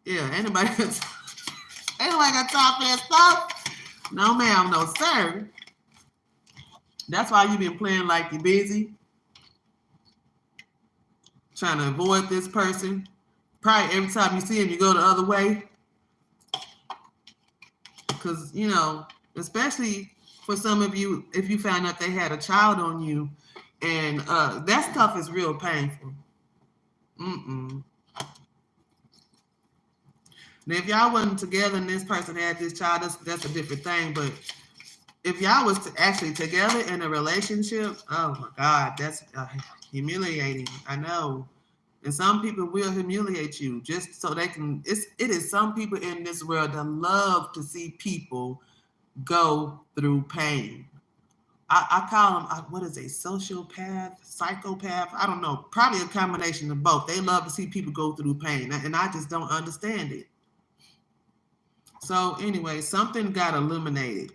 Yeah, anybody got time for that stuff? No, ma'am, no, sir. That's why you've been playing like you're busy, trying to avoid this person. Probably every time you see him, you go the other way. Because, especially for some of you, if you found out they had a child on you, and that stuff is real painful. Now, if y'all wasn't together and this person had this child, that's a different thing. But if y'all was actually together in a relationship, oh my God, that's humiliating. I know. And some people will humiliate you just so they can. It is some people in this world that love to see people go through pain. I call them, what is a sociopath, psychopath? I don't know. Probably a combination of both. They love to see people go through pain, and I just don't understand it. So anyway, something got illuminated.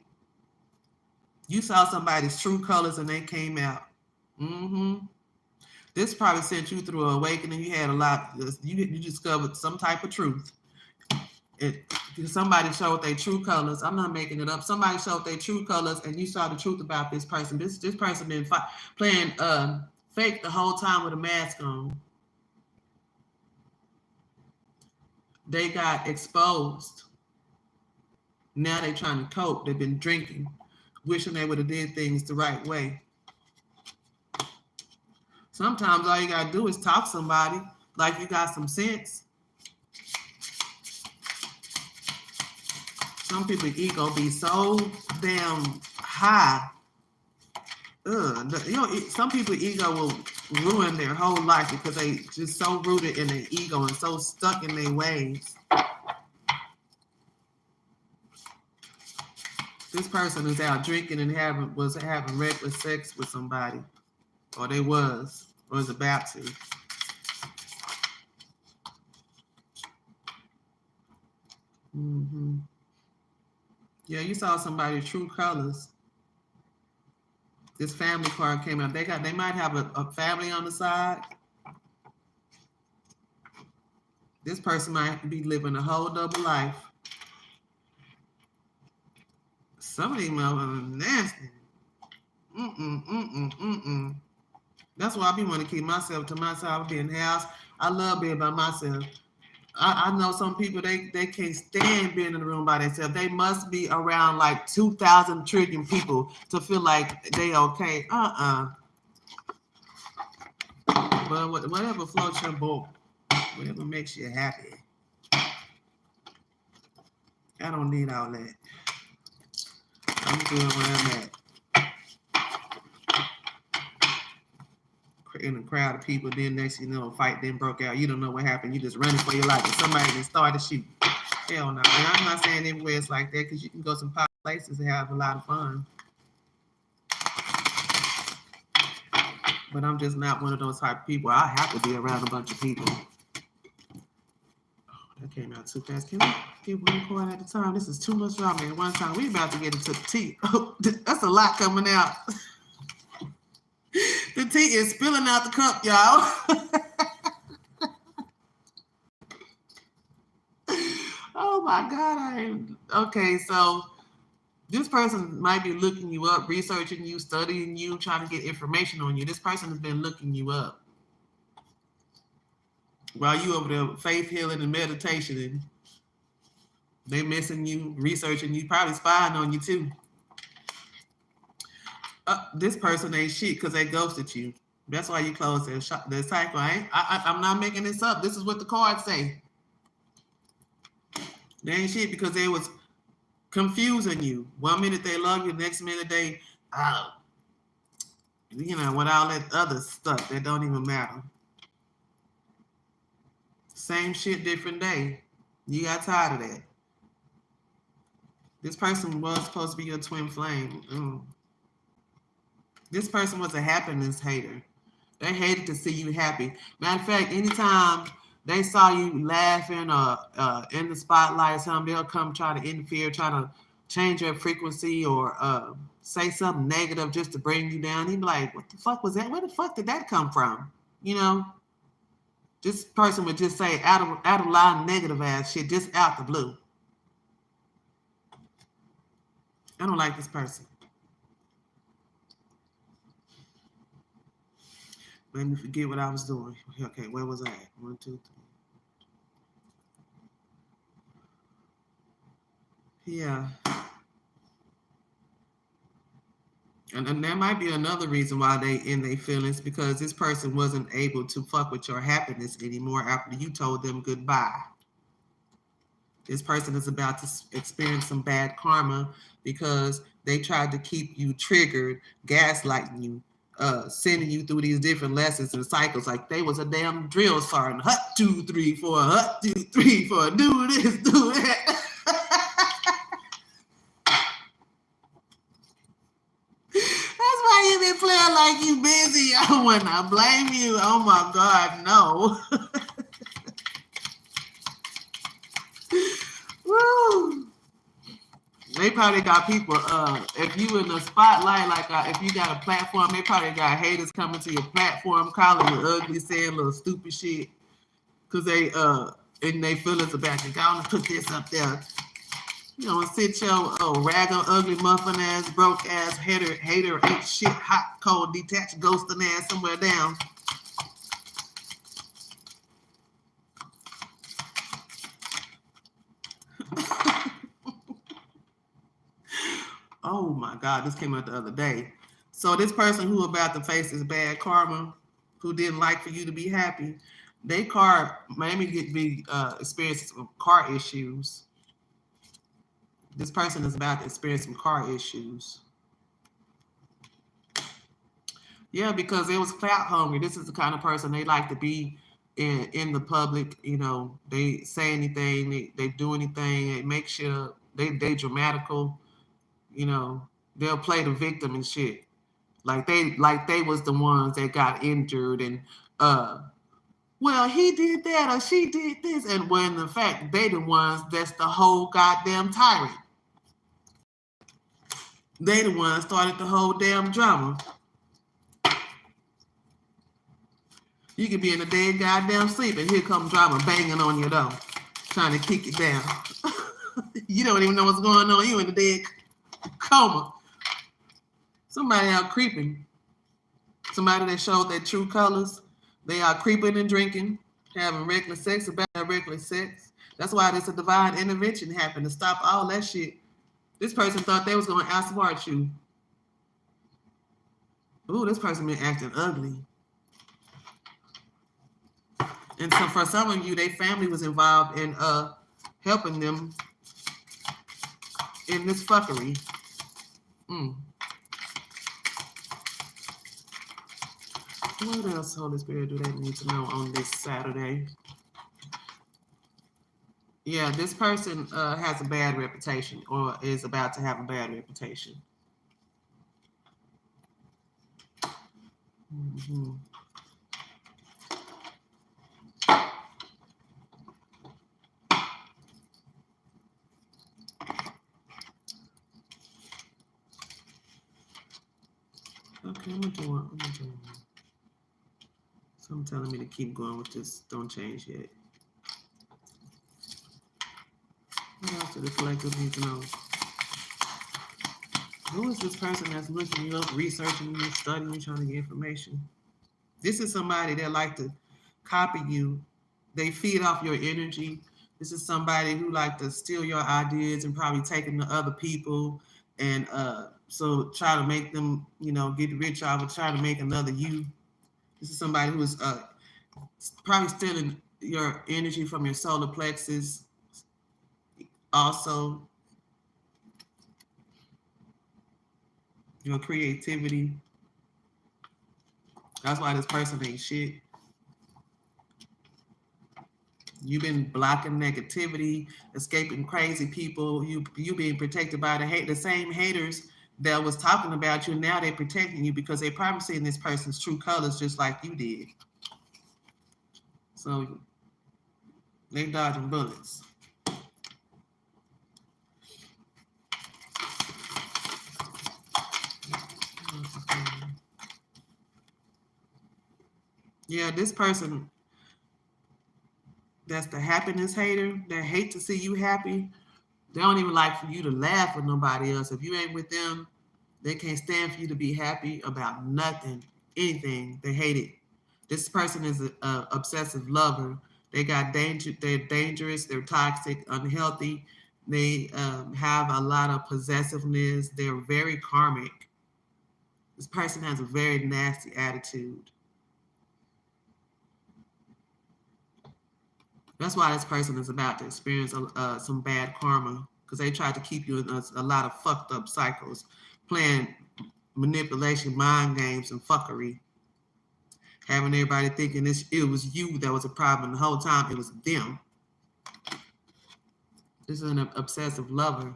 You saw somebody's true colors and they came out. This probably sent you through an awakening. You had a lot. You discovered some type of truth. Somebody showed their true colors. I'm not making it up. Somebody showed their true colors, and you saw the truth about this person. This person been playing fake the whole time with a mask on. They got exposed. Now they trying to cope. They've been drinking, wishing they would have did things the right way. Sometimes all you gotta do is talk to somebody like you got some sense. Some people's ego be so damn high. Some people's ego will ruin their whole life because they just so rooted in their ego and so stuck in their ways. This person is out drinking and was having reckless sex with somebody, or they was about to. Yeah, you saw somebody's true colors. This family card came out. They might have a family on the side. This person might be living a whole double life. Some of these motherfuckers nasty. That's why I be wanting to keep myself to myself. I be in the house. I love being by myself. I know some people, they can't stand being in the room by themselves. They must be around like 2,000 trillion people to feel like they okay. But whatever floats your boat, whatever makes you happy. I don't need all that. I'm good where I'm at. In a crowd of people, then next you know, a fight then broke out. You don't know what happened. You just running for your life, and somebody then started shooting. Hell no. And I'm not saying everywhere it's like that, because you can go some places and have a lot of fun. But I'm just not one of those type of people. I have to be around a bunch of people. Oh, that came out too fast. Can we get one coin at a time? This is too much ramen at one time. We about to get into the tea. Oh, that's a lot coming out. The tea is spilling out the cup, y'all. Oh my God. Okay, so this person might be looking you up, researching you, studying you, trying to get information on you. This person has been looking you up while you over there faith healing and meditation, and they missing you, researching you, probably spying on you too. This person ain't shit because they ghosted you. That's why you close their cycle. I'm not making this up. This is what the cards say. They ain't shit because they was confusing you. 1 minute they love you, next minute they, with all that other stuff that don't even matter. Same shit, different day. You got tired of that. This person was supposed to be your twin flame. This person was a happiness hater. They hated to see you happy. Matter of fact, anytime they saw you laughing or in the spotlight, they'll come try to interfere, try to change your frequency or say something negative just to bring you down. He'd be like, what the fuck was that? Where the fuck did that come from? This person would just say out of line negative ass shit, just out the blue. I don't like this person. Made me forget what I was doing. Okay, where was I at? 1, 2, 3. Yeah. And there might be another reason why they in their feelings, because this person wasn't able to fuck with your happiness anymore after you told them goodbye. This person is about to experience some bad karma because they tried to keep you triggered, gaslighting you, sending you through these different lessons and cycles like they was a damn drill sergeant. Hut 2, 3, 4, hut 2, 3, 4, do this, do that. player like you busy, I would not blame you. Oh my God, no. Woo. They probably got people, if you in the spotlight, like if you got a platform, they probably got haters coming to your platform, calling you ugly, saying little stupid shit. Cause they and they feel it's about to go and put this up there. You know, sit your ragged, ugly, muffin ass, broke ass, hater, ain't shit, hot, cold, detached, ghosting ass somewhere down. Oh my God, this came out the other day. So this person who about to face this bad karma, who didn't like for you to be happy, they car maybe be experiencing some car issues. This person is about to experience some car issues. Yeah, because they was clout hungry. This is the kind of person they like to be in the public. You know, they say anything, they do anything, they make sure they dramatical. You know, they'll play the victim and shit. Like they was the ones that got injured and well, he did that or she did this, and when in fact they the ones that's the whole goddamn tyrant. They the ones started the whole damn drama. You could be in a dead goddamn sleep and here come drama banging on your door, trying to kick it down. You don't even know what's going on. You in a dead coma. Somebody out creeping. Somebody that showed their true colors. They are creeping and drinking, having reckless sex, about reckless sex. That's why there's a divine intervention happened to stop all that shit. This person thought they was going to outsmart you. Ooh, this person been acting ugly. And so for some of you, their family was involved in helping them in this fuckery. What else, Holy Spirit, do they need to know on this Saturday? Yeah, this person has a bad reputation or is about to have a bad reputation. Mm-hmm. Okay, I'm doing. Some telling me to keep going with this. Don't change yet. What else do the collective need to know? Who is this person that's looking you up, researching you, studying you, trying to get information? This is somebody that like to copy you. They feed off your energy. This is somebody who like to steal your ideas and probably take them to other people. And so try to make them, you know, get rich off of trying to make another you. This is somebody who is probably stealing your energy from your solar plexus. Also, your creativity. That's why this person ain't shit. You've been blocking negativity, escaping crazy people. You being protected by the same haters that was talking about you. Now they're protecting you because they probably seen this person's true colors just like you did. So they dodging bullets. Yeah, this person that's the happiness hater, that hate to see you happy. They don't even like for you to laugh with nobody else. If you ain't with them, they can't stand for you to be happy about nothing, anything. They hate it. This person is an obsessive lover. They got danger. They're dangerous. They're toxic, unhealthy. They have a lot of possessiveness. They're very karmic. This person has a very nasty attitude. That's why this person is about to experience some bad karma, because they tried to keep you in a lot of fucked up cycles, playing manipulation, mind games, and fuckery, having everybody thinking it was you that was a problem. The whole time it was them. This is an obsessive lover.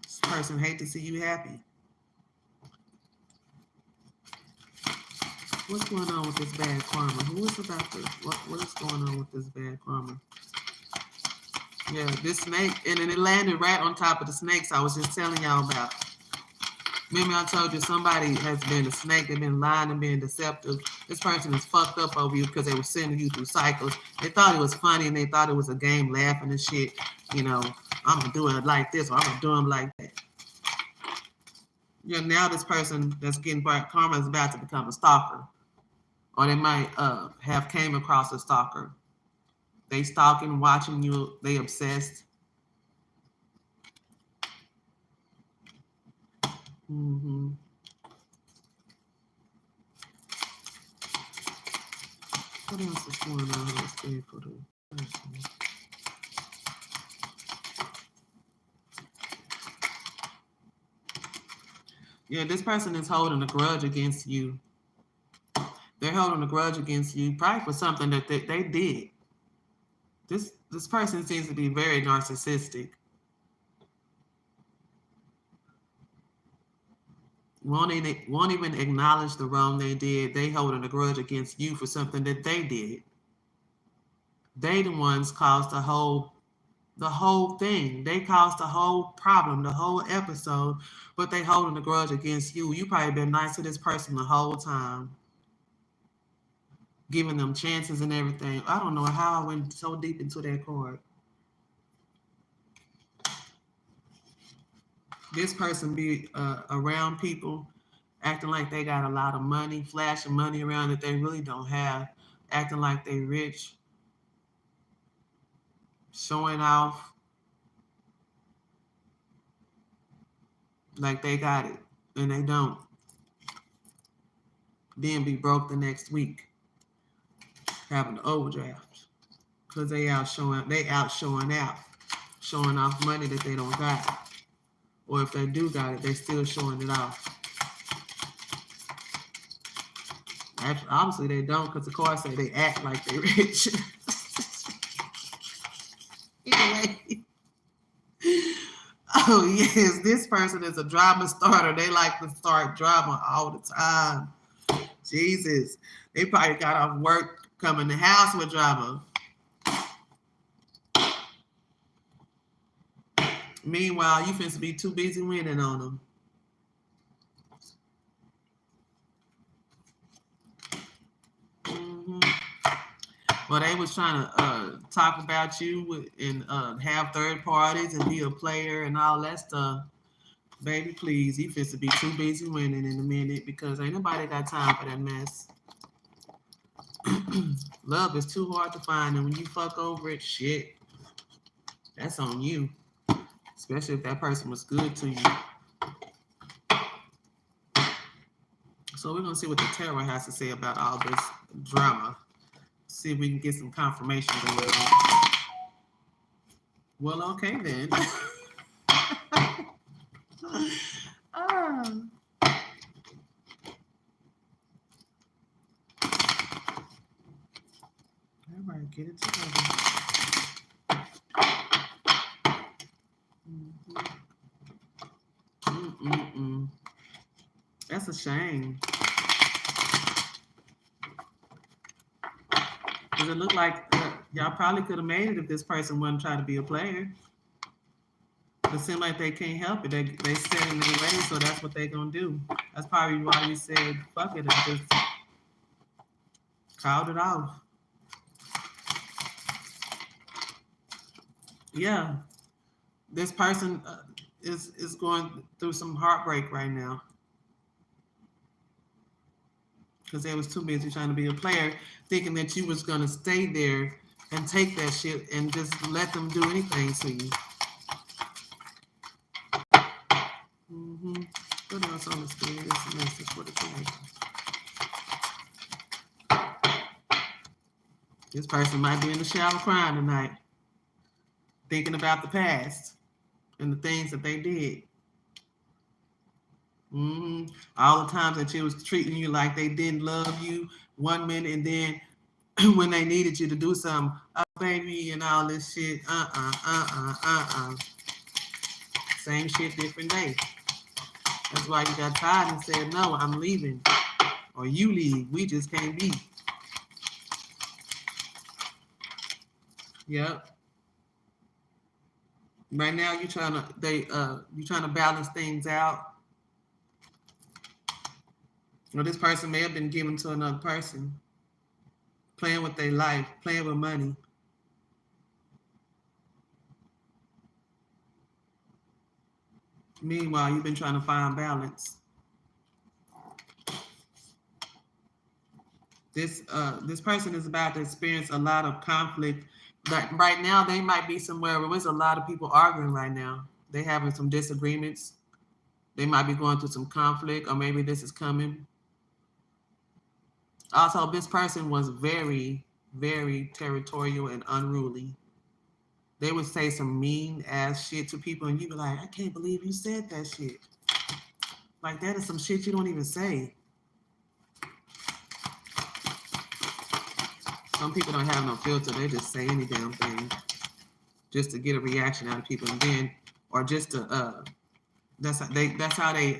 This person hate to see you happy. What's going on with this bad karma? Who is about to, what is going on with this bad karma? Yeah, this snake, and then it landed right on top of the snakes I was just telling y'all about. Remember I told you somebody has been a snake, they've been lying and being deceptive. This person is fucked up over you because they were sending you through cycles. They thought it was funny and they thought it was a game, laughing and shit. You know, I'm gonna do it like this or I'm gonna do them like that. Yeah, now this person that's getting bad karma is about to become a stalker. Or they might have came across a stalker. They stalking, watching you, they obsessed. Mm-hmm. What else is going on here? Stay for the person. Yeah, this person is holding a grudge against you. They're holding a grudge against you, probably for something that they did. This person seems to be very narcissistic. Won't even acknowledge the wrong they did. They holding a grudge against you for something that they did. They the ones caused the whole thing. They caused the whole problem, the whole episode, but they holding a grudge against you. You probably been nice to this person the whole time, giving them chances and everything. I don't know how I went so deep into that card. This person be around people acting like they got a lot of money, flashing money around that they really don't have, acting like they rich, showing off like they got it and they don't. Then be broke the next week, having an overdraft because they out showing out, showing off money that they don't got, or if they do got it, they still showing it off. Actually, obviously they don't, because the card say they act like they rich. Anyway. Oh yes, this person is a drama starter. They like to start drama all the time. Jesus, they probably got off work, come in the house with drama. Meanwhile, you finna be too busy winning on them. Well, they was trying to talk about you and have third parties and be a player and all that stuff. Baby, please, you fit to be too busy winning in a minute because ain't nobody got time for that mess. Love is too hard to find, and when you fuck over it, shit, that's on you. Especially if that person was good to you. So we're gonna see what the tarot has to say about all this drama. See if we can get some confirmation going on. Well, okay then. Everybody get it together. That's a shame. Does it look like y'all probably could have made it if this person wasn't trying to be a player? It seems like they can't help it. They set in their ways, so that's what they're gonna do. That's probably why you said fuck it and just called it off. Yeah, this person is going through some heartbreak right now because they was too busy trying to be a player, thinking that you was gonna stay there and take that shit and just let them do anything to you. What else on the screen? This message for the day. This person might be in the shower crying tonight, thinking about the past and the things that they did. All the times that she was treating you like they didn't love you 1 minute, and then when they needed you to do something, oh, baby, and all this shit. Same shit, different day. That's why you got tired and said, no, I'm leaving. or you leave. We just can't be. Yep. Right now you're trying to balance things out. Or this person may have been given to another person, playing with their life, playing with money. Meanwhile, you've been trying to find balance. This person is about to experience a lot of conflict. But right now, they might be somewhere where there's a lot of people arguing right now. They're having some disagreements. They might be going through some conflict, or maybe this is coming. Also, this person was very, very territorial and unruly. They would say some mean ass shit to people, and you'd be like, I can't believe you said that shit. Like, that is some shit you don't even say. Some people don't have no filter. They just say any damn thing just to get a reaction out of people, and then, or just to that's how they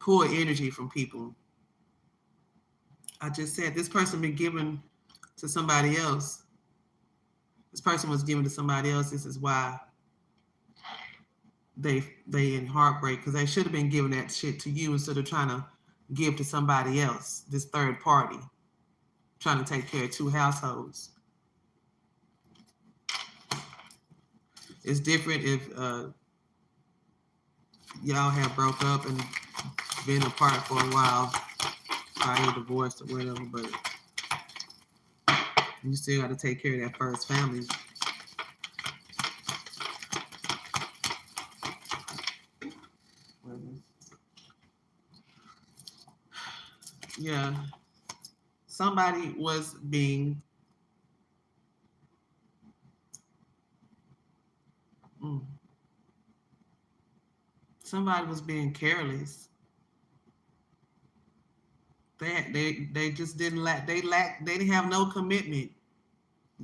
pull energy from people. I just said this person been given to somebody else. This person was given to somebody else. This is why they in heartbreak, because they should have been giving that shit to you instead of trying to give to somebody else, this third party, trying to take care of two households. It's different if y'all have broke up and been apart for a while, probably divorced or whatever, but you still got to take care of that first family. Yeah, somebody was being careless. They just didn't they didn't have no commitment,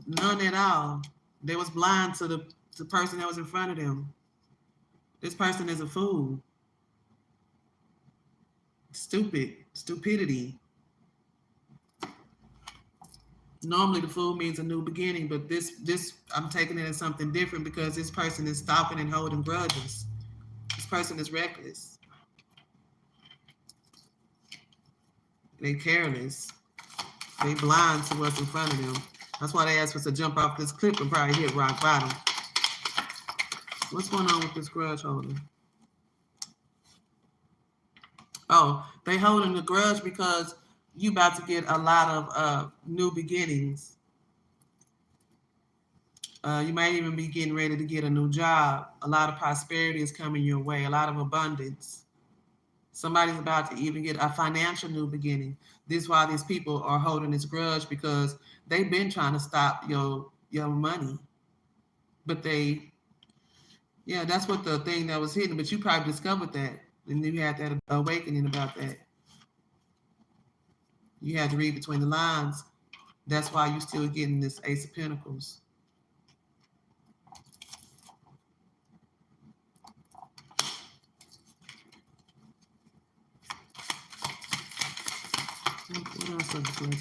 none at all. They was blind to the person that was in front of them. This person is a fool. Stupidity. Normally the fool means a new beginning, but this I'm taking it as something different because this person is stalking and holding grudges. This person is reckless. They careless. They blind to what's in front of them. That's why they asked us to jump off this cliff and probably hit rock bottom. What's going on with this grudge holder? Oh, they holding the grudge because you about to get a lot of new beginnings. You might even be getting ready to get a new job. A lot of prosperity is coming your way, a lot of abundance. Somebody's about to even get a financial new beginning. This is why these people are holding this grudge, because they've been trying to stop your money. But that's what the thing that was hidden, but you probably discovered that. And you had that awakening about that. You had to read between the lines. That's why you're still getting this Ace of Pentacles. What else is going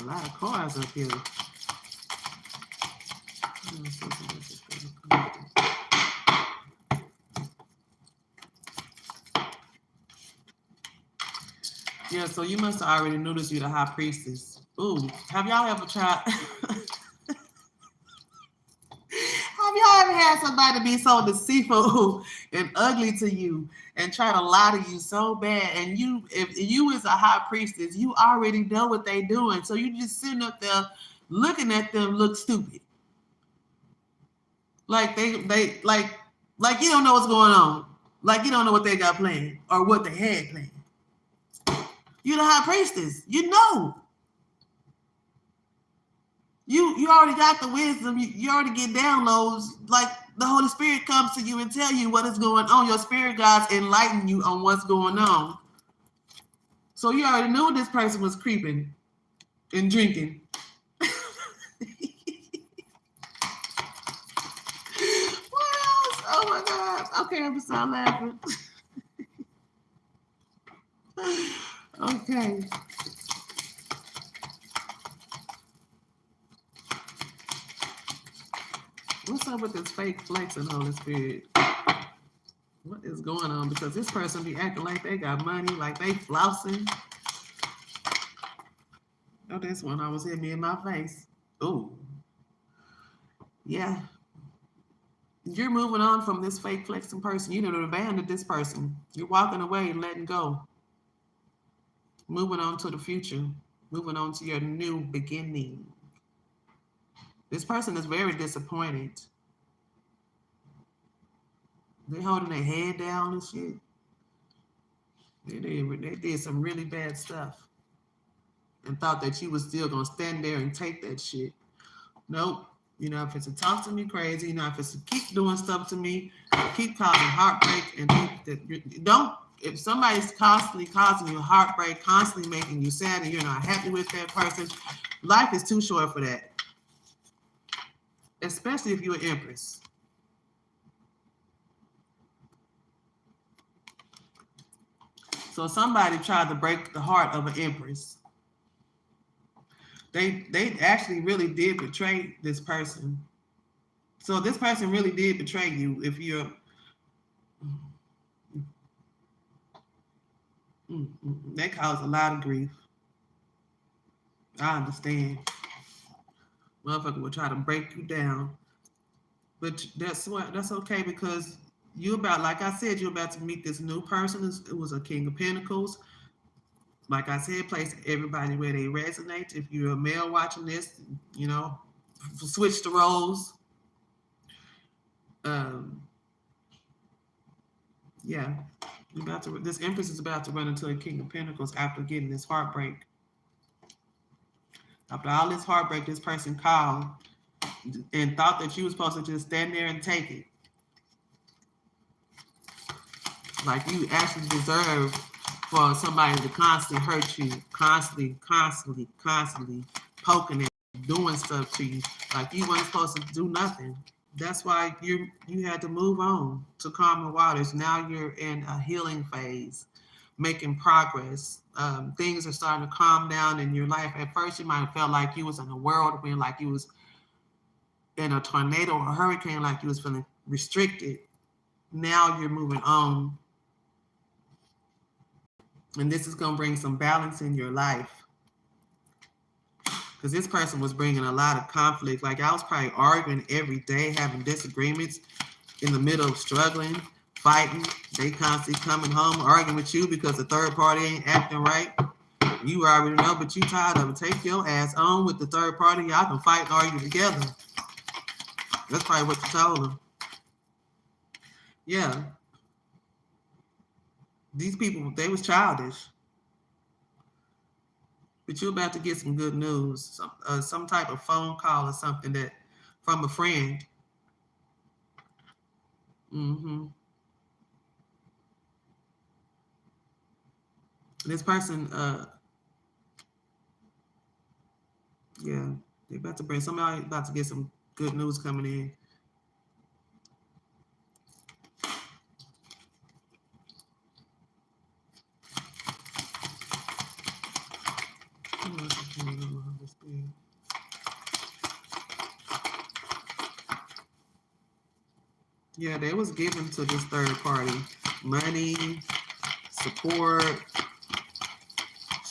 a lot of cards up here. Yeah, so you must have already noticed you're the high priestess. Ooh, have y'all ever tried? Have y'all ever had somebody be so deceitful and ugly to you and try to lie to you so bad? And if you is a high priestess, you already know what they doing. So you just sitting up there looking at them look stupid. Like they like you don't know what's going on. Like you don't know what they got planned or what they had planned. You're the high priestess. You know. You already got the wisdom. You already get downloads. Like the Holy Spirit comes to you and tell you what is going on. Your spirit guides enlighten you on what's going on. So you already knew this person was creeping and drinking. Okay, I'm gonna start laughing. Okay. What's up with this fake flexing, Holy Spirit? What is going on? Because this person be acting like they got money, like they flossing. Oh, this one almost hit me in my face. Oh, yeah. You're moving on from this fake flexing person. You done abandoned this person. You're walking away and letting go. Moving on to the future. Moving on to your new beginning. This person is very disappointed. They're holding their head down and shit. They did some really bad stuff and thought that you was still gonna stand there and take that shit. Nope. You know, if it's to talk to me crazy, you know, if it's to keep doing stuff to me, keep causing heartbreak, and think that you don't. If somebody's constantly causing you heartbreak, constantly making you sad, and you're not happy with that person, life is too short for that. Especially if you're an empress. So somebody tried to break the heart of an empress. They actually really did betray this person. So this person really did betray you. If you're they cause a lot of grief. I understand. Motherfucker will try to break you down, but that's okay, because you about, like I said, you're about to meet this new person. It was a King of Pentacles. Like I said, place everybody where they resonate. If you're a male watching this, you know, switch the roles. Yeah, this Empress is about to run into a King of Pentacles after getting this heartbreak. After all this heartbreak, this person called and thought that you were supposed to just stand there and take it. Like you actually deserve for somebody to constantly hurt you, constantly poking at you, doing stuff to you. Like you weren't supposed to do nothing. That's why you had to move on to calmer waters. Now you're in a healing phase, making progress. Things are starting to calm down in your life. At first, you might have felt like you was in a whirlwind, like you was in a tornado or a hurricane, like you was feeling restricted. Now you're moving on. And this is going to bring some balance in your life. Because this person was bringing a lot of conflict. Like I was probably arguing every day, having disagreements in the middle of struggling, fighting. They constantly coming home, arguing with you because the third party ain't acting right. You already know, but you tired of it. Take your ass on with the third party. Y'all can fight and argue together. That's probably what you told them. Yeah. These people, they was childish. But you're about to get some good news, some type of phone call or something that from a friend. This person, yeah, they're about to bring somebody about to get some good news coming in. Yeah, they was given to this third party money, support,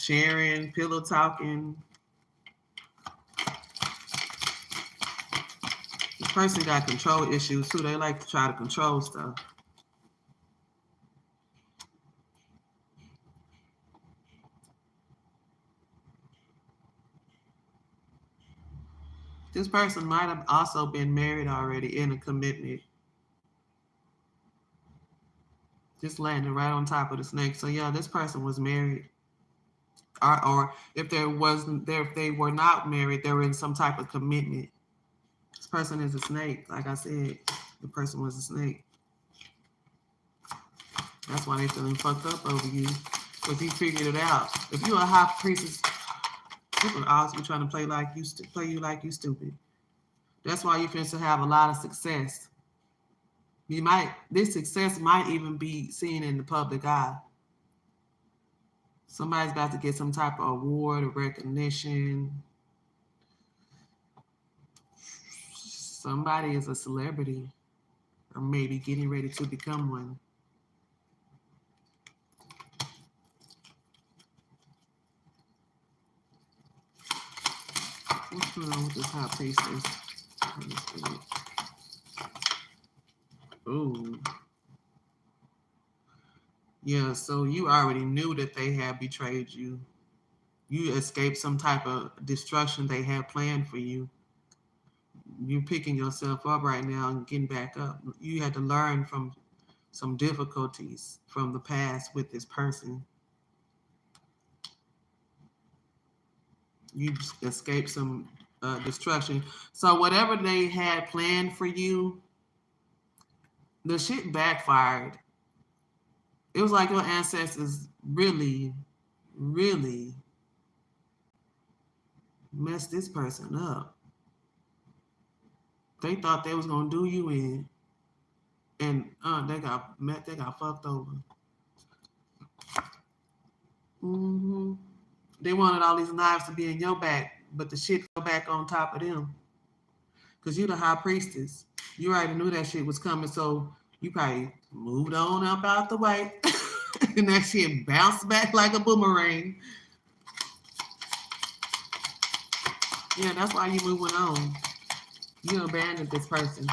sharing, pillow talking. This person got control issues too. They like to try to control stuff. This person might have also been married already in a commitment. Just landing right on top of the snake. So yeah, this person was married. Or if they were not married, they were in some type of commitment. This person is a snake. Like I said, the person was a snake. That's why they feeling fucked up over you, because he figured it out. If you're a high priestess, people are always trying to play you like you stupid. That's why you finna have a lot of success. This success might even be seen in the public eye. Somebody's about to get some type of award or recognition. Somebody is a celebrity or maybe getting ready to become one. What's going on with this high priestess? Ooh. Yeah, so you already knew that they had betrayed you. You escaped some type of destruction they had planned for you. You're picking yourself up right now and getting back up. You had to learn from some difficulties from the past with this person. You escaped some destruction. So whatever they had planned for you, the shit backfired. It was like your ancestors really, really messed this person up. They thought they was gonna do you in, and they got fucked over. Mm-hmm. They wanted all these knives to be in your back, but the shit fell back on top of them. Cause you the high priestess. You already knew that shit was coming, so you probably moved on up out the way. And that shit bounced back like a boomerang. Yeah, that's why you moving on. You abandoned this person.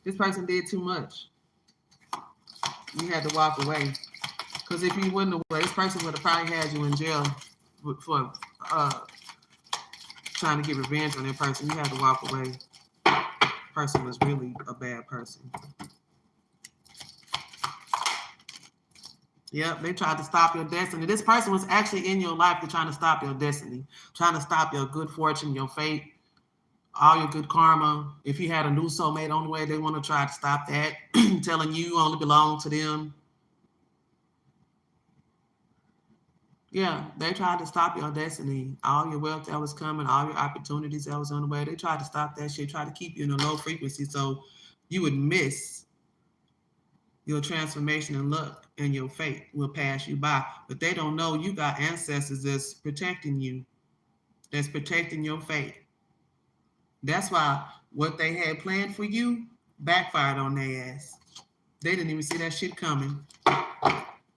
This person did too much. You had to walk away. Because if you wouldn't have, this person would have probably had you in jail for trying to get revenge on that person. You had to walk away. Person was really a bad person. Yep, they tried to stop your destiny. This person was actually in your life. They're trying to stop your destiny, trying to stop your good fortune, your fate, all your good karma. If you had a new soulmate on the way, they want to try to stop that, telling you only belong to them. Yeah, they tried to stop your destiny. All your wealth that was coming, all your opportunities that was on the way, they tried to stop that shit, try to keep you in a low frequency so you would miss your transformation and luck, and your fate will pass you by. But they don't know you got ancestors that's protecting you, that's protecting your fate. That's why what they had planned for you backfired on their ass. They didn't even see that shit coming.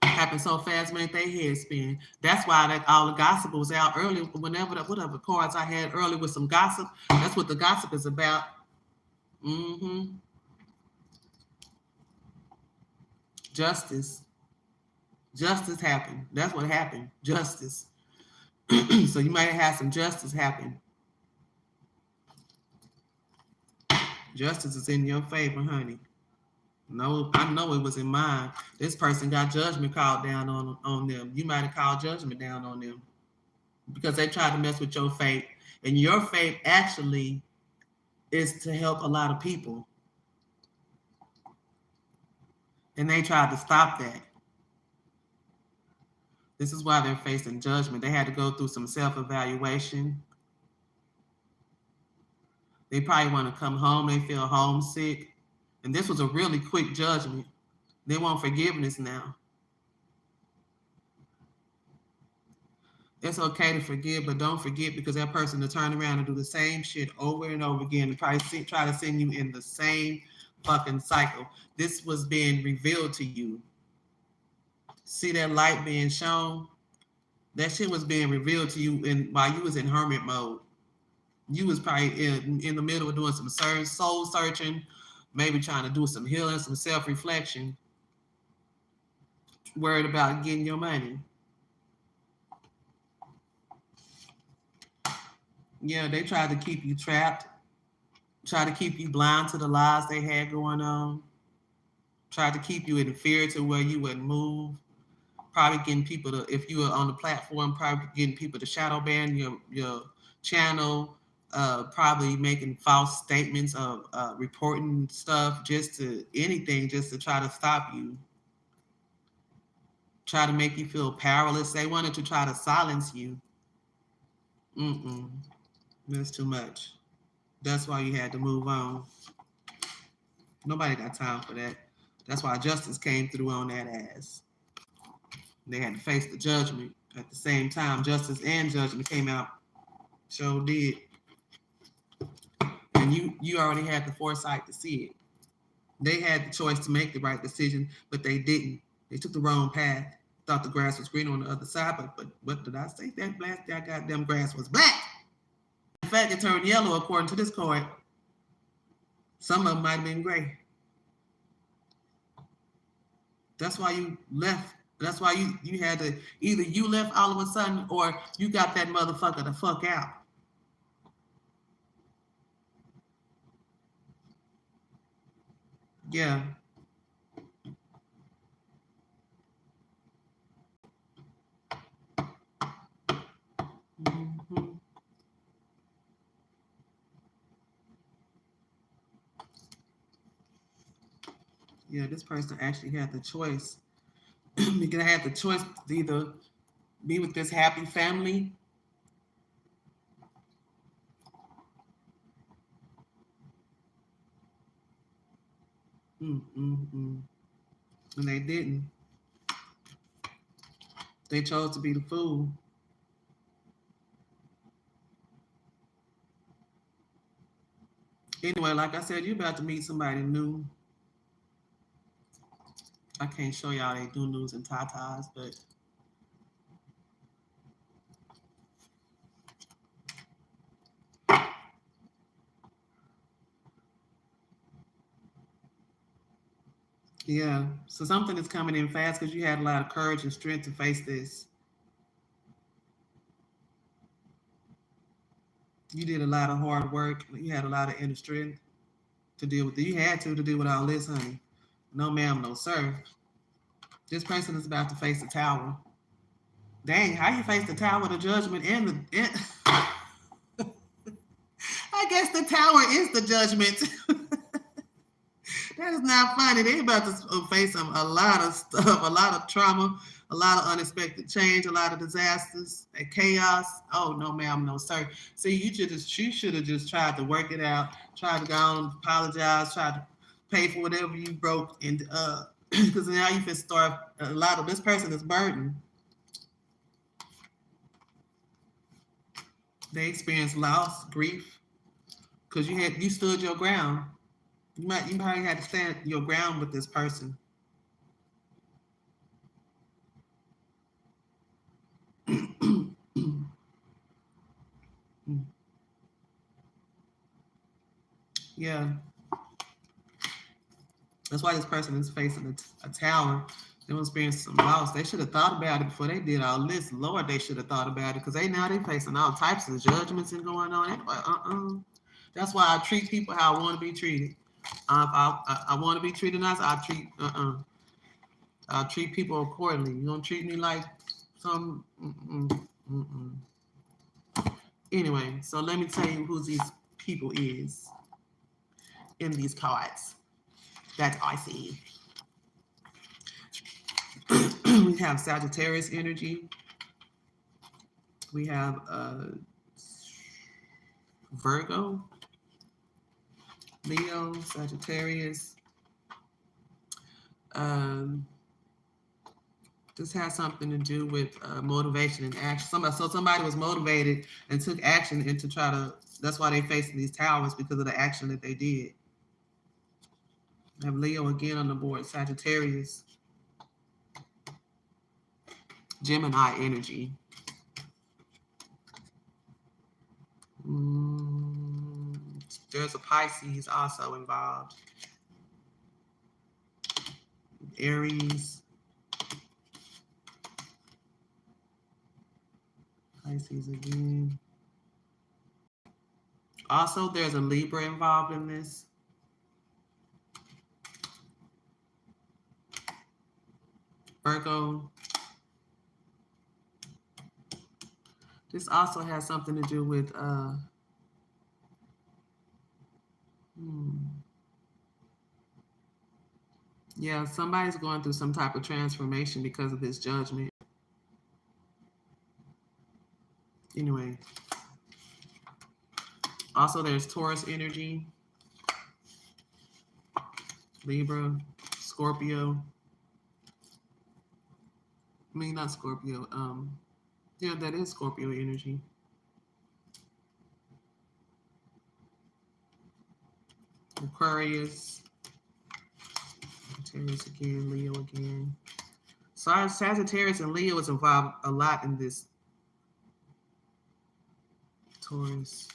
Happened so fast, made their head spin. That's why all the gossip was out early. Whatever cards I had early with some gossip, that's what the gossip is about. Mm-hmm. Justice happened. That's what happened. Justice. So you might have had some justice happen. Justice is in your favor, honey. No, I know it was in mine. This person got judgment called down on them. You might have called judgment down on them because they tried to mess with your fate. And your fate actually is to help a lot of people. And they tried to stop that. This is why they're facing judgment. They had to go through some self-evaluation. They probably want to come home. They feel homesick. And this was a really quick judgment. They want forgiveness now. It's okay to forgive, but don't forget, because that person will turn around and do the same shit over and over again and probably try to send you in the same fucking cycle. This was being revealed to you. See that light being shown? That shit was being revealed to you while you was in hermit mode. You was probably in the middle of doing some soul searching, maybe trying to do some healing, some self-reflection, worried about getting your money. Yeah, they tried to keep you trapped, try to keep you blind to the lies they had going on, tried to keep you in fear to where you wouldn't move, probably getting people to, if you were on the platform, probably getting people to shadow ban your channel, probably making false statements of reporting stuff, just to anything, just to try to stop you, try to make you feel powerless. They wanted to try to silence you. That's too much. That's why you had to move on. Nobody got time for that. That's why justice came through on that ass. They had to face the judgment. At the same time, justice and judgment came out. So did. And you already had the foresight to see it. They had the choice to make the right decision, but they didn't. They took the wrong path. Thought the grass was green on the other side, but what did I say? That goddamn grass was black. In fact, it turned yellow according to this card. Some of them might have been gray. That's why you left. That's why you had to, either you left all of a sudden or you got that motherfucker the fuck out. Yeah. Mm-hmm. Yeah, this person actually had the choice. You're gonna have the choice to either be with this happy family. And they didn't. They chose to be the fool. Anyway, like I said, you're about to meet somebody new. I can't show y'all they do news and tatas, but yeah. So something is coming in fast because you had a lot of courage and strength to face this. You did a lot of hard work. You had a lot of inner strength to deal with it. You had to deal with all this, honey. No, ma'am, no, sir. This person is about to face the tower. Dang, how you face the tower, the judgment, and the... I guess the tower is the judgment. That is not funny. They about to face a lot of stuff, a lot of trauma, a lot of unexpected change, a lot of disasters and chaos. Oh no, ma'am, no sir. See, you should have just tried to work it out, tried to go on, apologize, tried to pay for whatever you broke, and because now you can start a lot of this person is burdened. They experienced loss, grief, because you stood your ground. You probably had to stand your ground with this person. Yeah. That's why this person is facing a tower. They will experience some loss. They should have thought about it before they did all this. Lord, they should have thought about it because they facing all types of judgments and going on. Like, That's why I treat people how I want to be treated. If I want to be treated nice, I'll treat people accordingly. You don't treat me like some. Anyway, so let me tell you who these people is in these cards that I see. We have Sagittarius energy. We have Virgo, Leo, Sagittarius. This has something to do with motivation and action. Somebody was motivated and took action and to try to. That's why they facing these towers because of the action that they did. I have Leo again on the board. Sagittarius, Gemini energy. There's a Pisces also involved. Aries. Pisces again. Also, there's a Libra involved in this. Virgo. This also has something to do with yeah, somebody's going through some type of transformation because of this judgment. Anyway. Also, there's Taurus energy. Libra, Scorpio. I mean, not Scorpio. Yeah, that is Scorpio energy. Aquarius, Sagittarius again, Leo again. So Sagittarius and Leo is involved a lot in this. Taurus.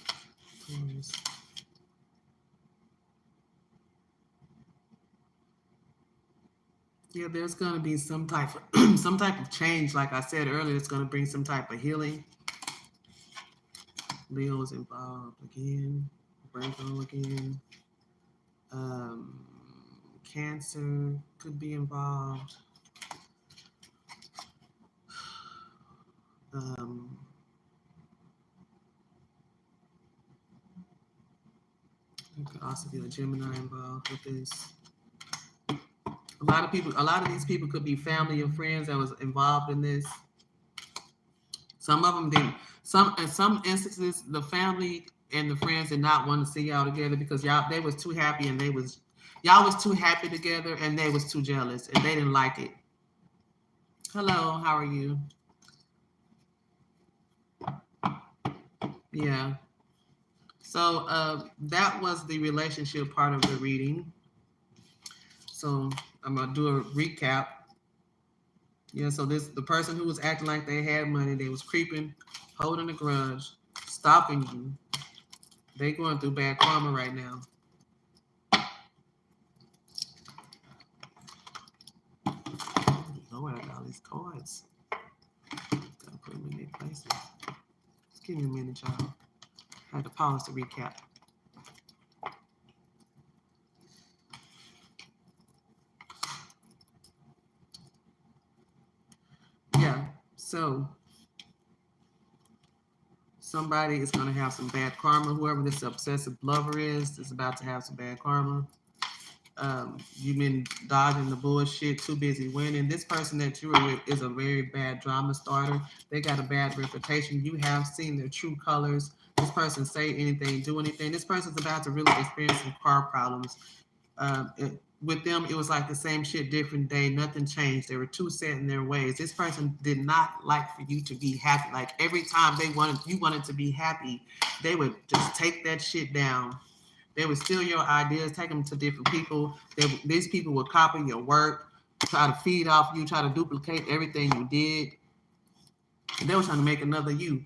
Yeah, there's gonna be some type of some type of change. Like I said earlier, it's gonna bring some type of healing. Leo is involved again. Virgo again. Cancer could be involved. There could also be a Gemini involved with this. A lot of these people could be family and friends that was involved in this. Some of them didn't. In some instances, the family and the friends did not want to see y'all together because they was too happy and y'all was too happy together and they was too jealous and they didn't like it. Hello, how are you? Yeah. So that was the relationship part of the reading. So I'm gonna do a recap. Yeah, so the person who was acting like they had money, they was creeping, holding a grudge, stalking you. They going through bad karma right now. Lord, I got all these cards. Gotta put them in their places. Just give me a minute, y'all. I had to pause to recap. Yeah, so somebody is going to have some bad karma. Whoever this obsessive lover is about to have some bad karma. You've been dodging the bullshit, too busy winning. This person that you are with is a very bad drama starter. They got a bad reputation. You have seen their true colors. This person say anything, do anything. This person's about to really experience some car problems. With them, it was like the same shit, different day. Nothing changed. They were too set in their ways. This person did not like for you to be happy. Like every time you wanted to be happy, they would just take that shit down. They would steal your ideas, take them to different people. These people would copy your work, try to feed off you, try to duplicate everything you did. And they were trying to make another you.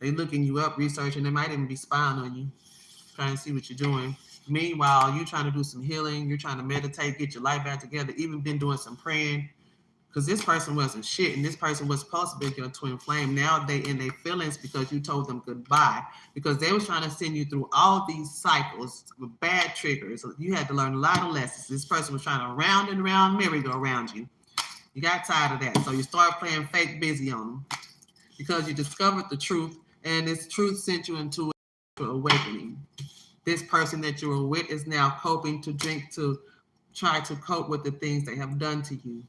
They looking you up, researching. They might even be spying on you, trying to see what you're doing. Meanwhile, you're trying to do some healing. You're trying to meditate, get your life back together. Even been doing some praying. Because this person wasn't shit, and this person was supposed to be your twin flame. Now they in their feelings because you told them goodbye. Because they was trying to send you through all these cycles with bad triggers. You had to learn a lot of lessons. This person was trying to round and round merry-go-round you. You got tired of that, so you started playing fake busy on them. Because you discovered the truth, and this truth sent you into an awakening. This person that you were with is now coping to drink to try to cope with the things they have done to you.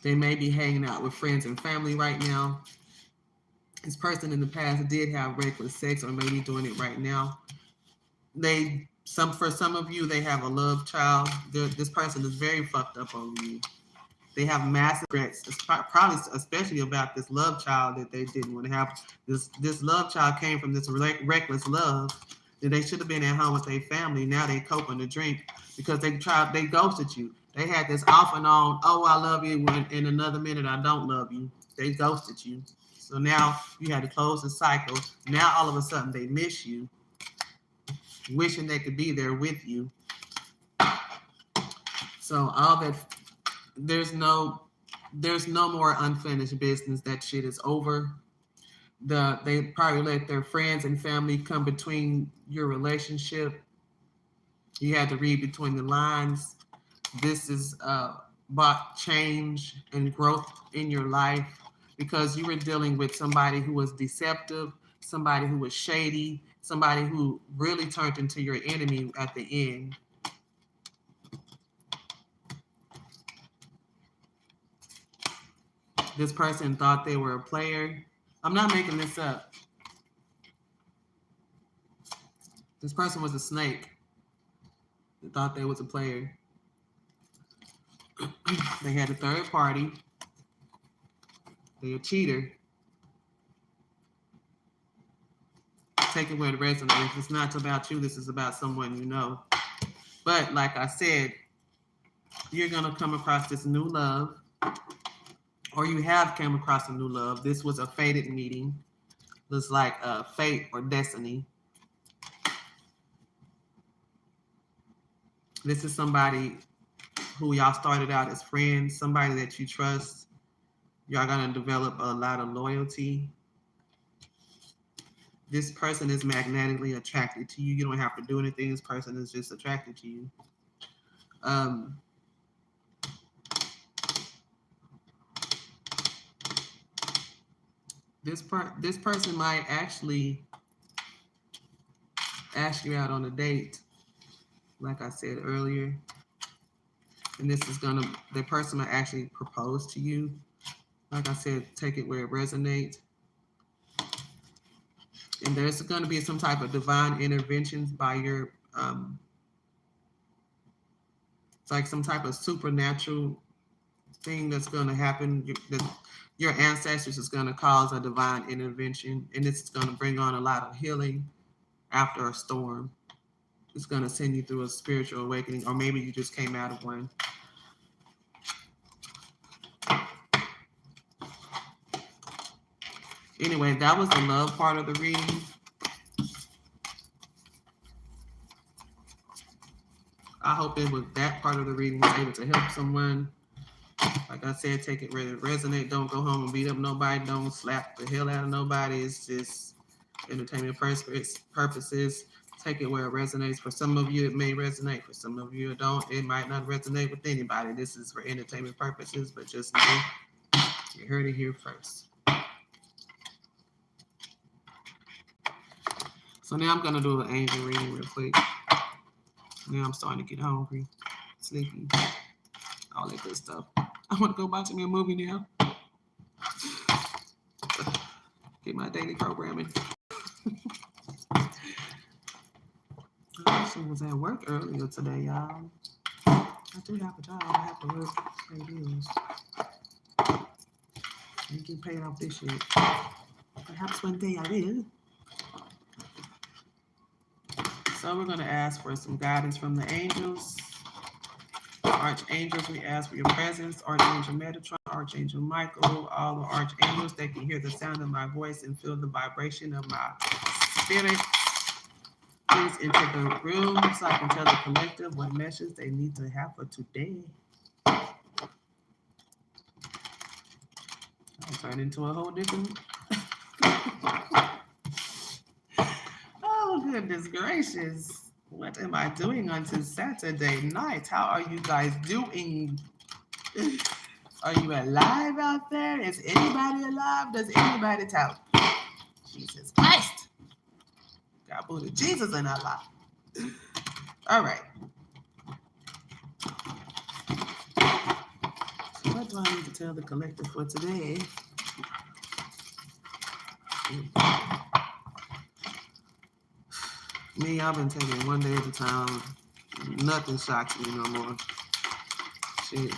They may be hanging out with friends and family right now. This person in the past did have reckless sex or maybe doing it right now. For some of you, they have a love child. This person is very fucked up on you. They have massive regrets. It's probably especially about this love child that they didn't want to have. This love child came from this reckless love that they should have been at home with their family. Now they coping to drink because they ghosted you. They had this off and on, oh, I love you, when in another minute I don't love you. They ghosted you. So now you had to close the cycle. Now all of a sudden they miss you, wishing they could be there with you. So all that, there's no more unfinished business. That shit is over. They probably let their friends and family come between your relationship. You had to read between the lines. This is about change and growth in your life because you were dealing with somebody who was deceptive, somebody who was shady, somebody who really turned into your enemy at the end. This person thought they were a player. I'm not making this up. This person was a snake. thought they was a player. They had a third party. They're a cheater. Take it where it resonates. It's not about you. This is about someone you know. But like I said, you're going to come across this new love, or you have come across a new love. This was a fated meeting. It was like fate or destiny. This is somebody who y'all started out as friends, somebody that you trust. Y'all going to develop a lot of loyalty. This person is magnetically attracted to you. You don't have to do anything. This person is just attracted to you. This person might actually ask you out on a date, like I said earlier. And this is the person might actually propose to you. Like I said, take it where it resonates. And there's going to be some type of divine interventions by your, it's like some type of supernatural thing that's going to happen. Your ancestors is going to cause a divine intervention, and this is going to bring on a lot of healing after a storm. It's going to send you through a spiritual awakening, or maybe you just came out of one. Anyway, that was the love part of the reading. I hope that part of the reading was able to help someone. Like I said, take it where it resonates. Don't go home and beat up nobody. Don't slap the hell out of nobody. It's just entertainment purposes. Take it where it resonates. For some of you, it may resonate. For some of you, it don't. It might not resonate with anybody. This is for entertainment purposes, but just know you heard it here first. So now I'm going to do an angel reading real quick. Now I'm starting to get hungry, sleepy, all that good stuff. I want to go watch me a movie now. Get my daily programming. I actually was at work earlier today, y'all. I do have a job. I have to work, pay bills, and get paid off this shit. Perhaps one day I will. So we're going to ask for some guidance from the angels. Archangels, we ask for your presence. Archangel Metatron, Archangel Michael, all the archangels that can hear the sound of my voice and feel the vibration of my spirit. Please enter the room so I can tell the collective what message they need to have for today. I'll turn into a whole different... Oh, goodness gracious. What am I doing until Saturday night? How are you guys doing? Are you alive out there? Is anybody alive? Does anybody talk? Jesus Christ. God put Jesus in our life. All right. So what do I need to tell the collective for today? Me, I've been taking it one day at a time. Nothing shocks me no more. Shit.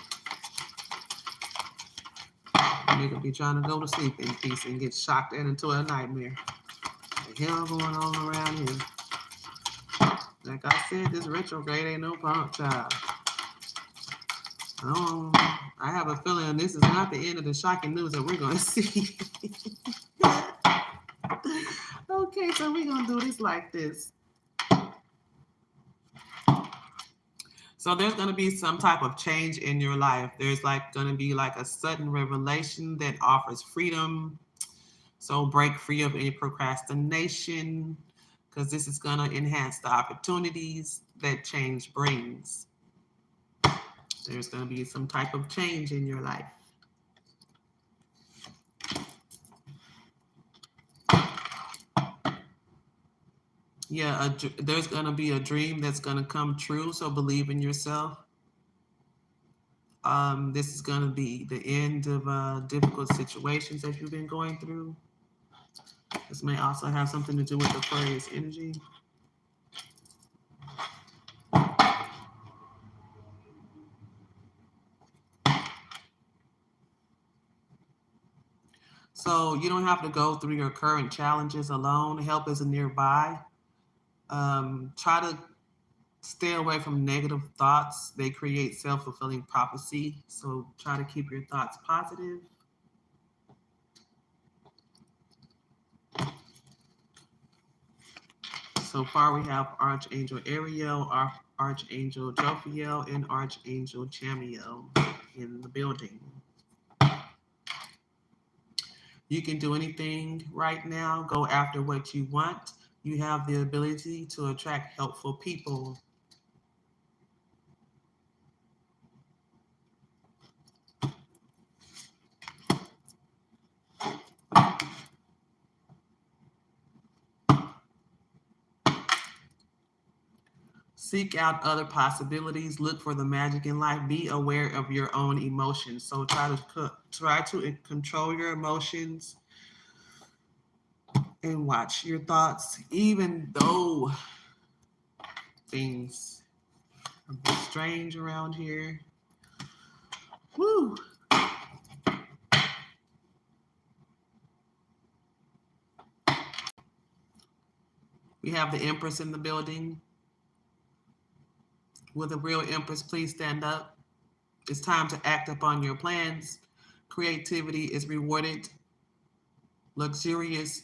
Nigga be trying to go to sleep in peace and get shocked into a nightmare. What the hell going on around here? Like I said, this retrograde ain't no punk child. I have a feeling this is not the end of the shocking news that we're going to see. Okay, so we're going to do this like this. So there's going to be some type of change in your life. There's going to be like a sudden revelation that offers freedom. So break free of any procrastination, because this is going to enhance the opportunities that change brings. There's going to be some type of change in your life. Yeah, there's going to be a dream that's going to come true, so believe in yourself. This is going to be the end of difficult situations that you've been going through. This may also have something to do with Aquarius energy. So you don't have to go through your current challenges alone. Help is nearby. Try to stay away from negative thoughts. They create self-fulfilling prophecy. So try to keep your thoughts positive. So far we have Archangel Ariel, Archangel Jophiel, and Archangel Chamiel in the building. You can do anything right now. Go after what you want. You have the ability to attract helpful people. Seek out other possibilities. Look for the magic in life. Be aware of your own emotions. So try to control your emotions and watch your thoughts, even though things are a bit strange around here. Woo! We have the Empress in the building. Will the real Empress please stand up? It's time to act upon your plans. Creativity is rewarded. Luxurious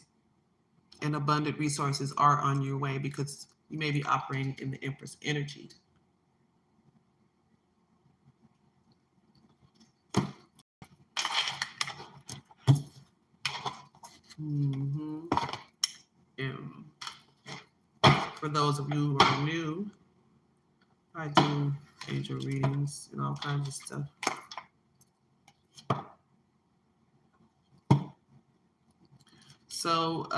and abundant resources are on your way because you may be operating in the Empress energy. For those of you who are new, I do angel readings and all kinds of stuff. So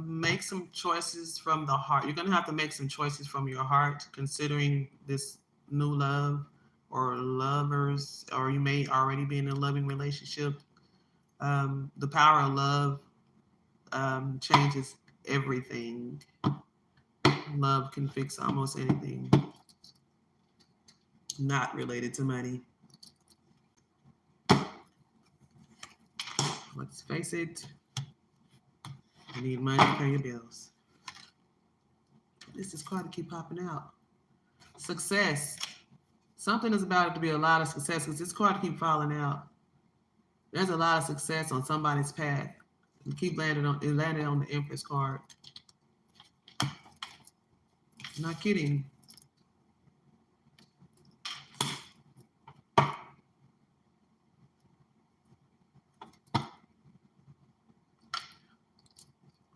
make some choices from the heart. You're going to have to make some choices from your heart, considering this new love or lovers, or you may already be in a loving relationship. The power of love changes everything. Love can fix almost anything not related to money. Let's face it, you need money to pay your bills. This card to keep popping out. Success. Something is about it to be a lot of success because this card keep falling out. There's a lot of success on somebody's path. You keep landing on the Empress card. Not kidding.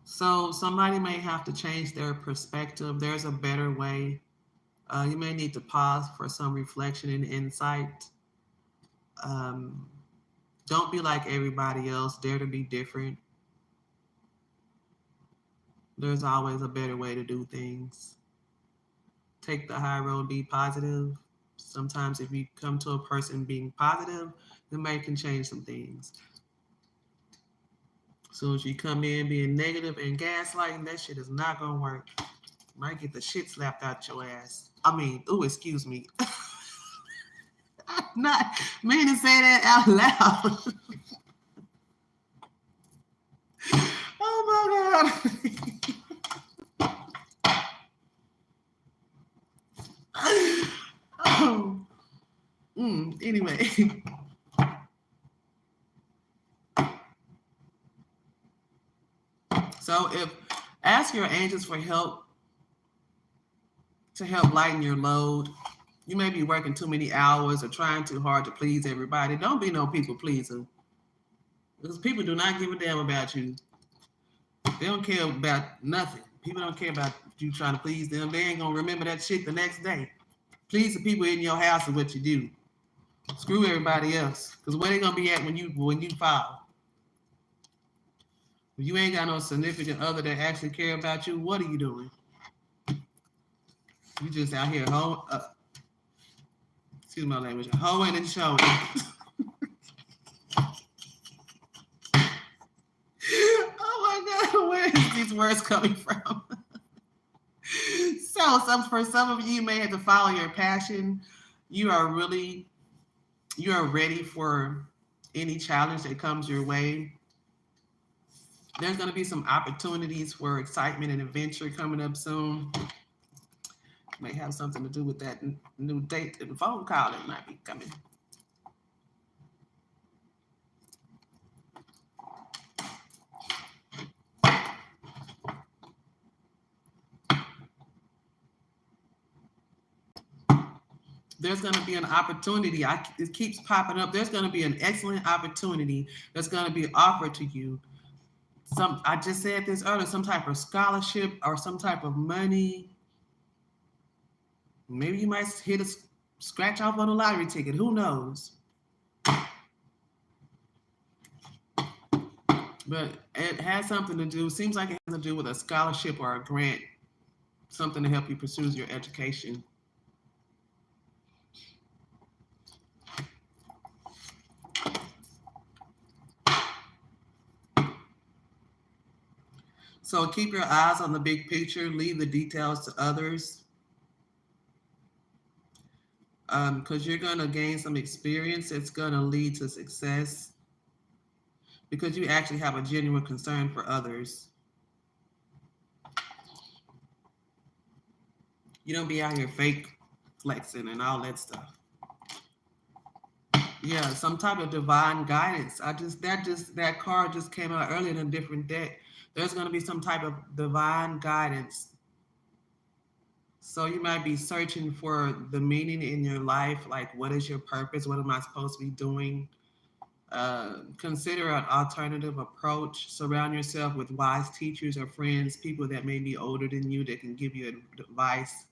So somebody may have to change their perspective. There's a better way. You may need to pause for some reflection and insight. Don't be like everybody else. Dare to be different. There's always a better way to do things. Take the high road, be positive. Sometimes if you come to a person being positive, it may can change some things. So if you come in being negative and gaslighting, that shit is not gonna work. You might get the shit slapped out your ass. Excuse me. I'm not meaning to say that out loud. Oh my God. Anyway. So ask your angels for help to help lighten your load. You may be working too many hours or trying too hard to please everybody. Don't be no people pleaser. Because people do not give a damn about you. They don't care about nothing. People don't care about you trying to please them. They ain't gonna remember that shit the next day. Please the people in your house is what you do. Screw everybody else. Because where they gonna be at when you fall? If you ain't got no significant other that actually care about you, what are you doing? You just out here excuse my language, hoeing and showing. Oh my God, where is these words coming from? So for some of you may have to follow your passion. You are ready for any challenge that comes your way. There's going to be some opportunities for excitement and adventure coming up soon. May have something to do with that new date and phone call that might be coming. There's going to be an opportunity. It keeps popping up. There's going to be an excellent opportunity that's going to be offered to you. I just said this earlier, some type of scholarship or some type of money. Maybe you might hit a scratch off on a lottery ticket. Who knows? But it has something to do, seems like it has to do with a scholarship or a grant, something to help you pursue your education. So keep your eyes on the big picture, leave the details to others. Because you're going to gain some experience that's going to lead to success. Because you actually have a genuine concern for others. You don't be out here fake flexing and all that stuff. Yeah, some type of divine guidance. That card just came out earlier in a different deck. There's going to be some type of divine guidance. So you might be searching for the meaning in your life, like what is your purpose? What am I supposed to be doing? Consider an alternative approach. Surround yourself with wise teachers or friends, people that may be older than you that can give you advice.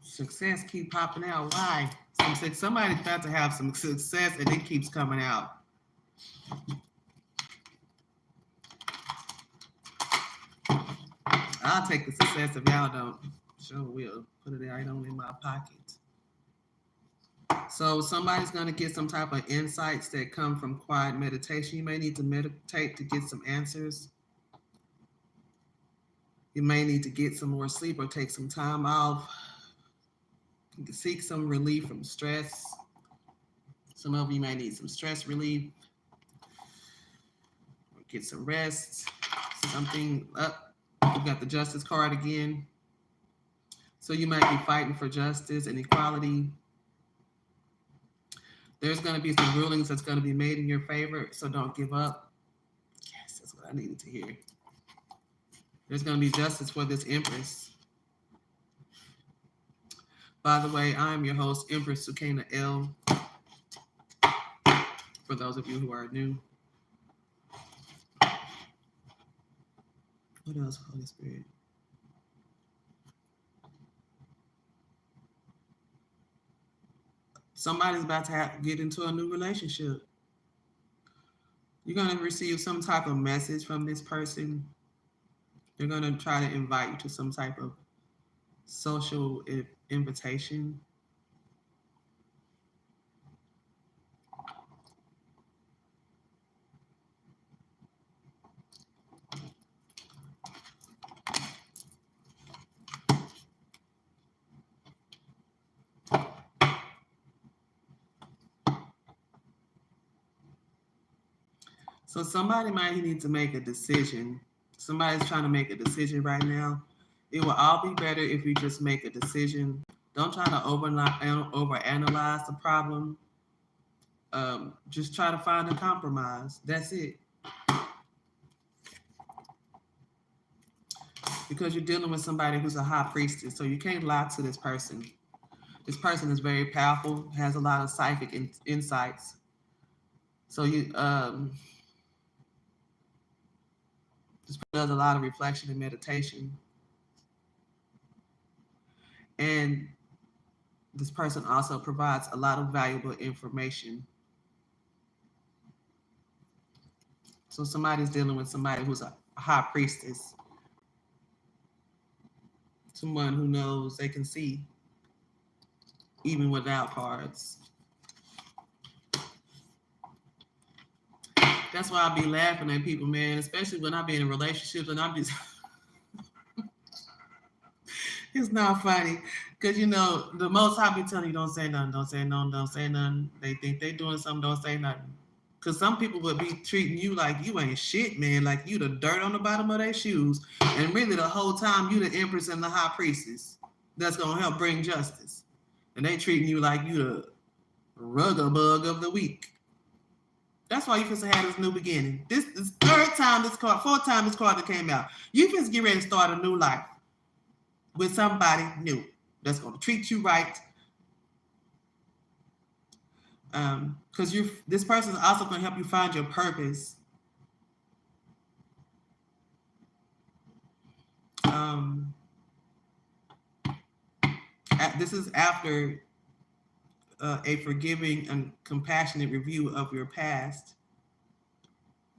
Success keep popping out. Why? Somebody's about to have some success and it keeps coming out. I'll take the success if y'all don't. Sure will. Put it right on in my pocket. So somebody's going to get some type of insights that come from quiet meditation. You may need to meditate to get some answers. You may need to get some more sleep or take some time off. Seek some relief from stress. Some of you may need some stress relief. Or get some rest. Something up. You got the justice card again. So you might be fighting for justice and equality. There's going to be some rulings that's going to be made in your favor, so don't give up. Yes, that's what I needed to hear. There's going to be justice for this Empress. By the way, I'm your host, Empress Sukaina L. For those of you who are new. What else, Holy Spirit? Somebody's about to get into a new relationship. You're going to receive some type of message from this person. They're going to try to invite you to some type of social invitation. So somebody might need to make a decision. Somebody's trying to make a decision right now. It will all be better if you just make a decision. Don't try to overanalyze the problem. Just try to find a compromise. That's it. Because you're dealing with somebody who's a high priestess, so you can't lie to this person. This person is very powerful, has a lot of psychic insights. So you just does a lot of reflection and meditation. And this person also provides a lot of valuable information. So somebody's dealing with somebody who's a high priestess. Someone who knows they can see even without cards. That's why I be laughing at people, man, especially when I be in relationships and I'm just it's not funny. Cause you know, the most I be telling you don't say nothing, don't say no, don't say nothing. They think they doing something, don't say nothing. Cause some people would be treating you like you ain't shit, man, like you the dirt on the bottom of their shoes. And really the whole time you the empress and the high priestess that's gonna help bring justice. And they treating you like you the rugabug of the week. That's why you supposed to have this new beginning. This is third time this card, fourth time this card that came out. You supposed to get ready to start a new life with somebody new that's going to treat you right. Because this person is also going to help you find your purpose. This is after a forgiving and compassionate review of your past.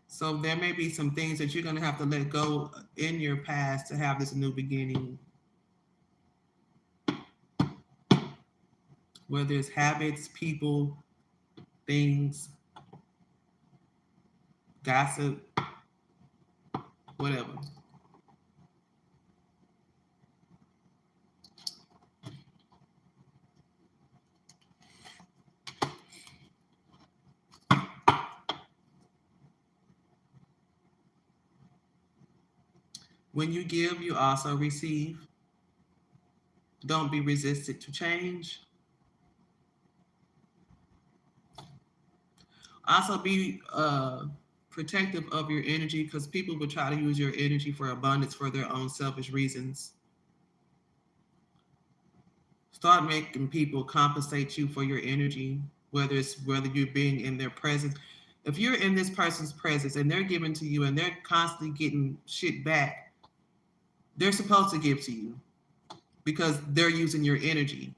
So there may be some things that you're going to have to let go in your past to have this new beginning. Whether it's habits, people, things, gossip, whatever. When you give, you also receive. Don't be resistant to change. Also be protective of your energy, because people will try to use your energy for abundance for their own selfish reasons. Start making people compensate you for your energy, whether you're being in their presence. If you're in this person's presence and they're giving to you and they're constantly getting shit back, they're supposed to give to you because they're using your energy.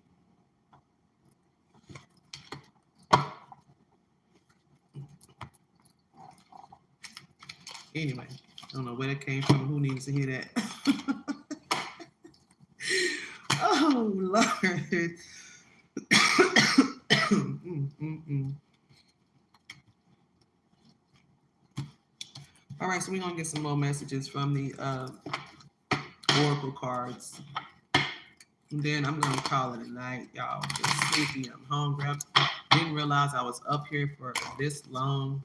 Anyway, I don't know where that came from. Who needs to hear that? Oh, Lord. All right, so we're going to get some more messages from the Oracle cards. And then I'm going to call it a night, y'all. I'm just sleepy. I'm hungry. I didn't realize I was up here for this long.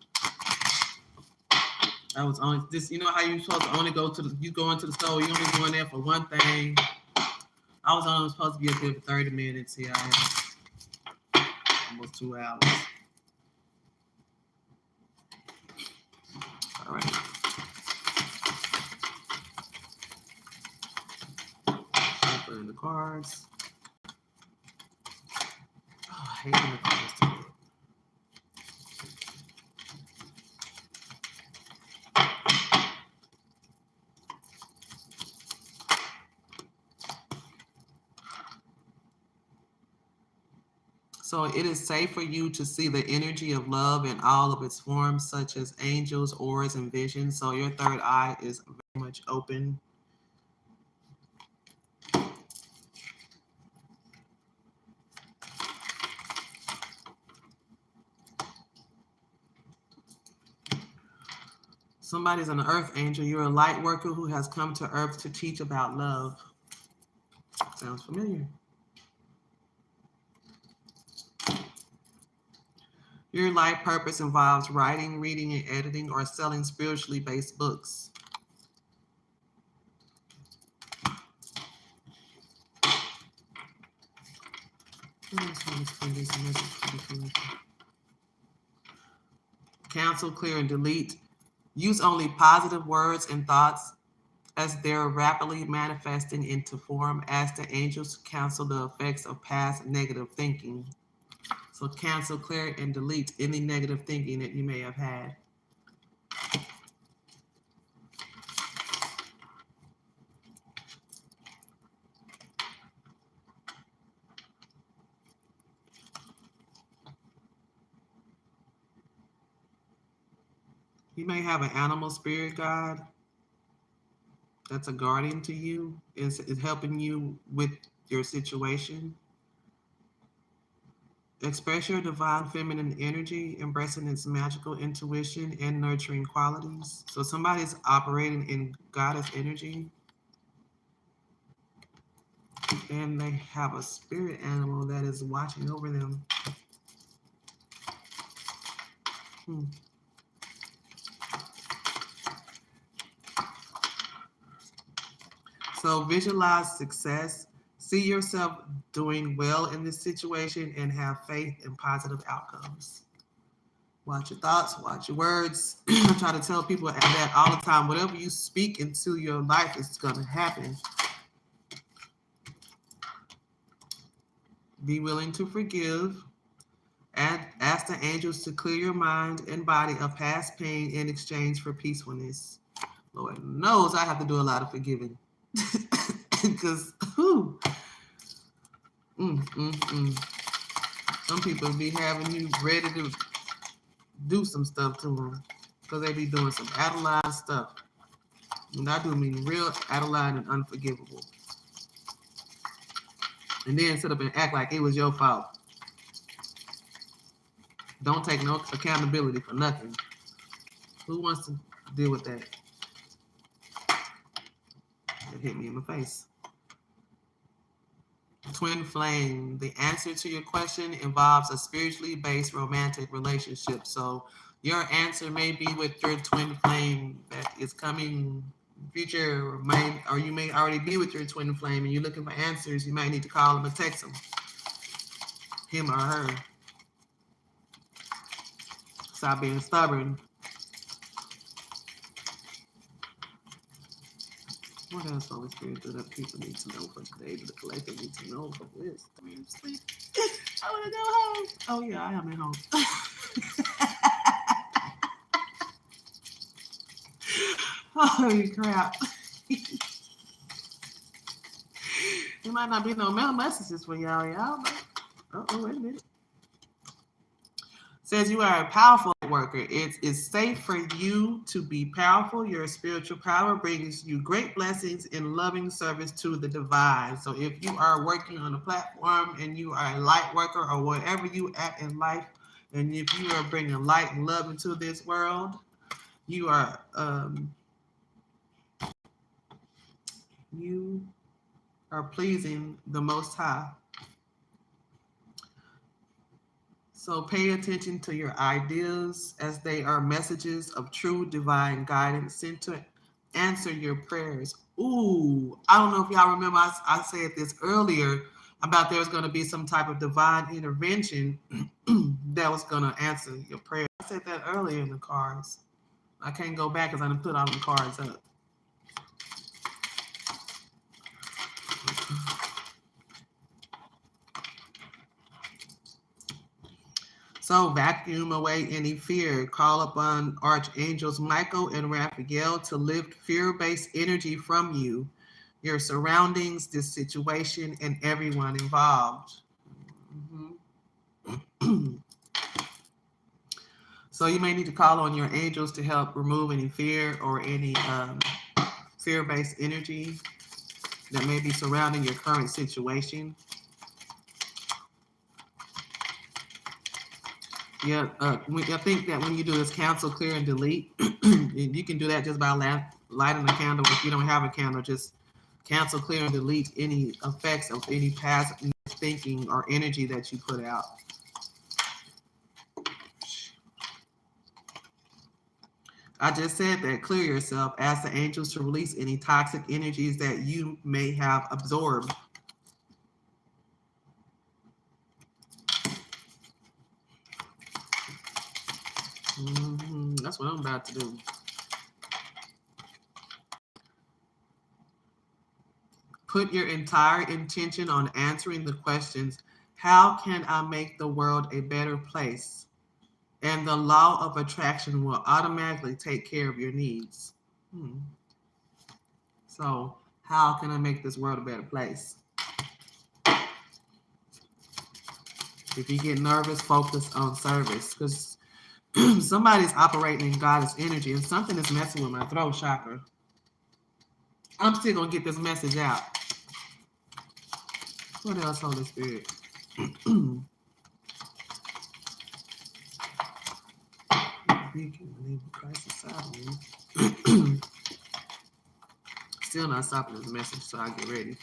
I was only this, you know how you're supposed to only go into the store, you only going there for one thing. I was only supposed to be up there for 30 minutes. Here I am. Almost 2 hours. All right. Open the cards. Oh, I hate when the cards do it. So it is safe for you to see the energy of love in all of its forms, such as angels, auras, and visions. So your third eye is very much open. Somebody's an earth angel. You're a light worker who has come to earth to teach about love. Sounds familiar. Your life purpose involves writing, reading, and editing, or selling spiritually based books. Cancel, clear, and delete. Use only positive words and thoughts as they're rapidly manifesting into form. Ask the angels to cancel the effects of past negative thinking. So cancel, clear, and delete any negative thinking that you may have had. You may have an animal spirit guide that's a guardian to you, is helping you with your situation. Express your divine feminine energy, embracing its magical intuition and nurturing qualities. So somebody's operating in goddess energy, and they have a spirit animal that is watching over them. Hmm. So visualize success. See yourself doing well in this situation and have faith in positive outcomes. Watch your thoughts, watch your words. I try to tell people that all the time. Whatever you speak into your life is going to happen. Be willing to forgive. And ask the angels to clear your mind and body of past pain in exchange for peacefulness. Lord knows I have to do a lot of forgiving. Because, some people be having you ready to do some stuff to them. Because they be doing some Adeline stuff. And I do mean real Adeline and unforgivable. And then sit up and act like it was your fault. Don't take no accountability for nothing. Who wants to deal with that? It hit me in the face. Twin flame. The answer to your question involves a spiritually based romantic relationship. So your answer may be with your twin flame that is coming future, or you may already be with your twin flame and you're looking for answers. You might need to call him or text him or her. Stop being stubborn. What else Holy Spirit do that people need to know for today? The collective need to know for this. I want to go home. Oh yeah, I am at home. Holy crap. There might not be no mail messages for y'all. Uh-oh, wait a minute. Says you are a powerful worker. It is safe for you to be powerful. Your spiritual power brings you great blessings in loving service to the divine. So if you are working on a platform and you are a light worker or whatever you at in life, and if you are bringing light and love into this world, you are pleasing the Most High. So pay attention to your ideas as they are messages of true divine guidance sent to answer your prayers. Ooh, I don't know if y'all remember, I said this earlier about there's going to be some type of divine intervention that was going to answer your prayer. I said that earlier in the cards. I can't go back because I didn't put all the cards up. So vacuum away any fear. Call upon Archangels Michael and Raphael to lift fear-based energy from you, your surroundings, this situation, and everyone involved. So you may need to call on your angels to help remove any fear or any fear-based energy that may be surrounding your current situation. Yeah, I think that when you do this cancel, clear, and delete, you can do that just by lighting a candle. If you don't have a candle, just cancel, clear, and delete any effects of any past thinking or energy that you put out. I just said that. Clear yourself. Ask the angels to release any toxic energies that you may have absorbed. That's what I'm about to do. Put your entire intention on answering the questions, how can I make the world a better place? And the law of attraction will automatically take care of your needs. So, how can I make this world a better place? If you get nervous, focus on service. Because Somebody's operating in goddess energy, and something is messing with my throat chakra. I'm still gonna get this message out. What else, Holy Spirit? Still not stopping this message, so I get ready.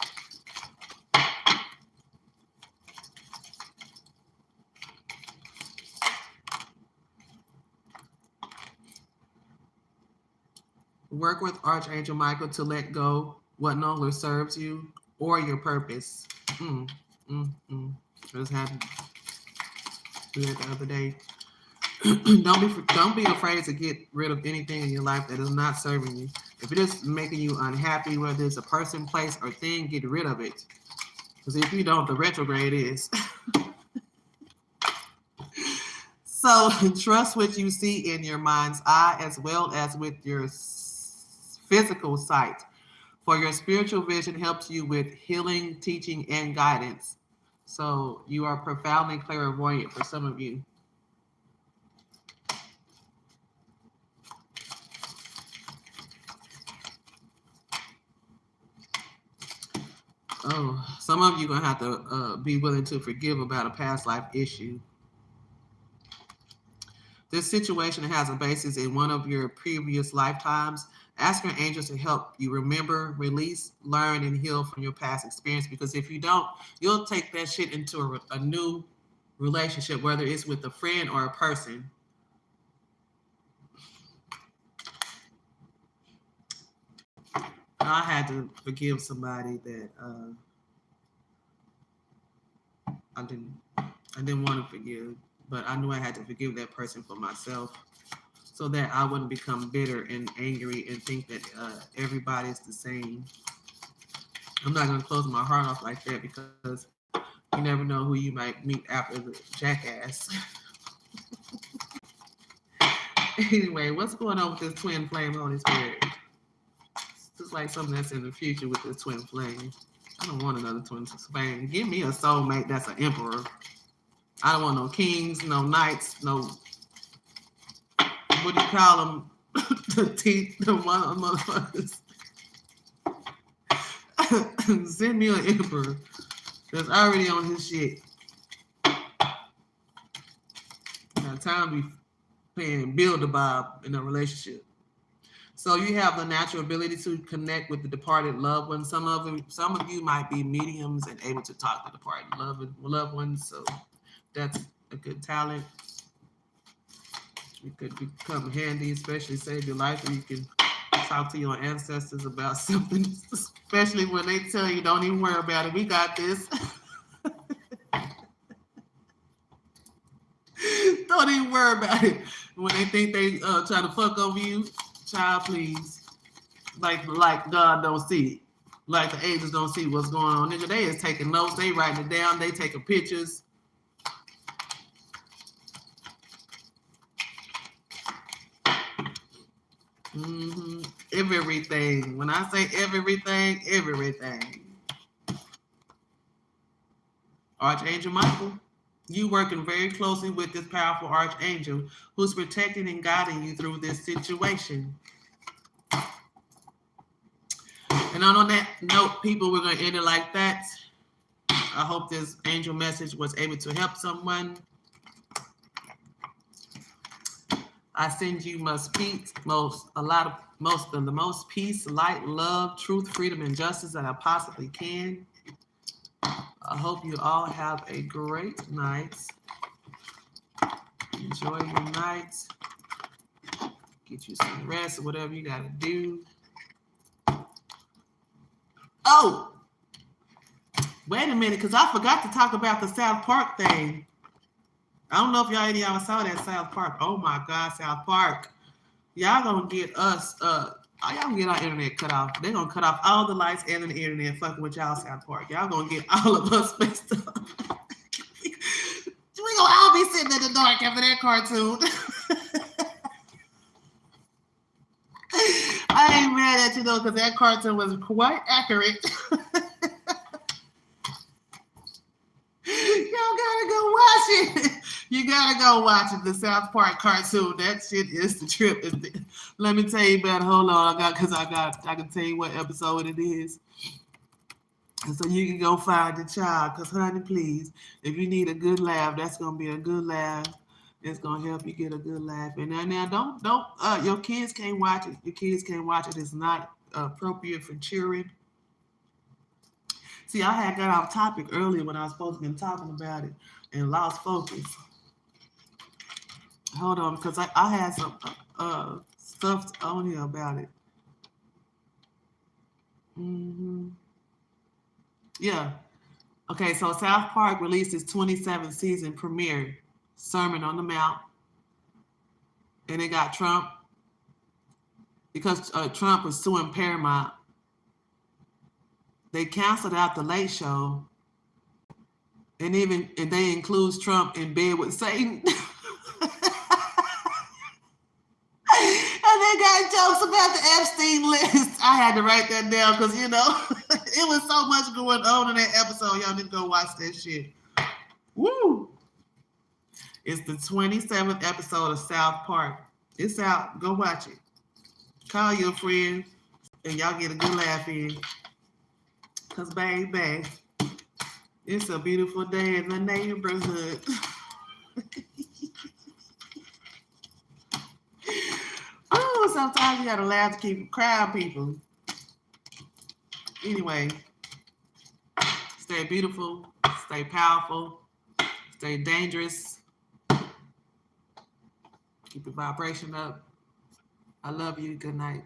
Work with Archangel Michael to let go what no longer serves you or your purpose. I just had to do that the other day. Don't be afraid to get rid of anything in your life that is not serving you. If it is making you unhappy, whether it's a person, place, or thing, get rid of it. Because if you don't, the retrograde is. So trust what you see in your mind's eye as well as with your physical sight. For your spiritual vision helps you with healing, teaching, and guidance. So you are profoundly clairvoyant for some of you. Oh, some of you are going to have to be willing to forgive about a past life issue. This situation has a basis in one of your previous lifetimes. Ask your angels to help you remember, release, learn, and heal from your past experience. Because if you don't, you'll take that shit into a new relationship, whether it's with a friend or a person. I had to forgive somebody that I didn't want to forgive, but I knew I had to forgive that person for myself, so that I wouldn't become bitter and angry and think that everybody's the same. I'm not going to close my heart off like that, because you never know who you might meet after the jackass. Anyway, what's going on with this twin flame Holy Spirit? It's just like something that's in the future with this twin flame. I don't want another twin flame. Give me a soulmate that's an emperor. I don't want no kings, no knights, no... What do you call them? The teeth, the one motherfuckers. Send me an emperor that's already on his shit. Now, time to be paying Build-A-Bob in a relationship. So you have the natural ability to connect with the departed loved ones. Some of you might be mediums and able to talk to departed loved ones. So that's a good talent. It could become handy, especially save your life, or you can talk to your ancestors about something, especially when they tell you, don't even worry about it, we got this. Don't even worry about it. When they think they try to fuck over you, child, please. Like God don't see it. Like the angels don't see what's going on. Nigga, they is taking notes, they writing it down, they taking pictures. Everything. When I say everything, everything. Archangel Michael, you working very closely with this powerful archangel who's protecting and guiding you through this situation. And on that note, people, we're going to end it like that. I hope this angel message was able to help someone. I send you most peace, the most peace, light, love, truth, freedom, and justice that I possibly can. I hope you all have a great night. Enjoy your night. Get you some rest or whatever you gotta do. Oh, wait a minute, because I forgot to talk about the South Park thing. I don't know if any of y'all saw that South Park. Oh my God, South Park. Y'all gonna get us, y'all gonna get our internet cut off. They're gonna cut off all the lights and the internet fucking with y'all, South Park. Y'all gonna get all of us messed up. We gonna all be sitting in the dark after that cartoon. I ain't mad at you though, because that cartoon was quite accurate. Y'all gotta go watch it. You gotta go watch it. The South Park cartoon. That shit is the trip. Let me tell you about it. Hold on, I can tell you what episode it is. And so you can go find the child. Cause honey, please, if you need a good laugh, that's gonna be a good laugh. It's gonna help you get a good laugh. And now don't your kids can't watch it. Your kids can't watch it. It's not appropriate for children. See, I had got off topic earlier when I was supposed to be talking about it and lost focus. Hold on, because I had some stuff on here about it. Yeah. Okay, so South Park released its 27th season premiere, Sermon on the Mount, and it got Trump because Trump was suing Paramount. They canceled out the Late Show, and they includes Trump in bed with Satan. And they got jokes about the Epstein list. I had to write that down because it was so much going on in that episode. Y'all need to go watch that shit. Woo! It's the 27th episode of South Park. It's out. Go watch it. Call your friend and y'all get a good laugh in. Because, baby, it's a beautiful day in the neighborhood. Oh, sometimes you gotta laugh to keep crying, people. Anyway, stay beautiful, stay powerful, stay dangerous. Keep the vibration up. I love you. Good night.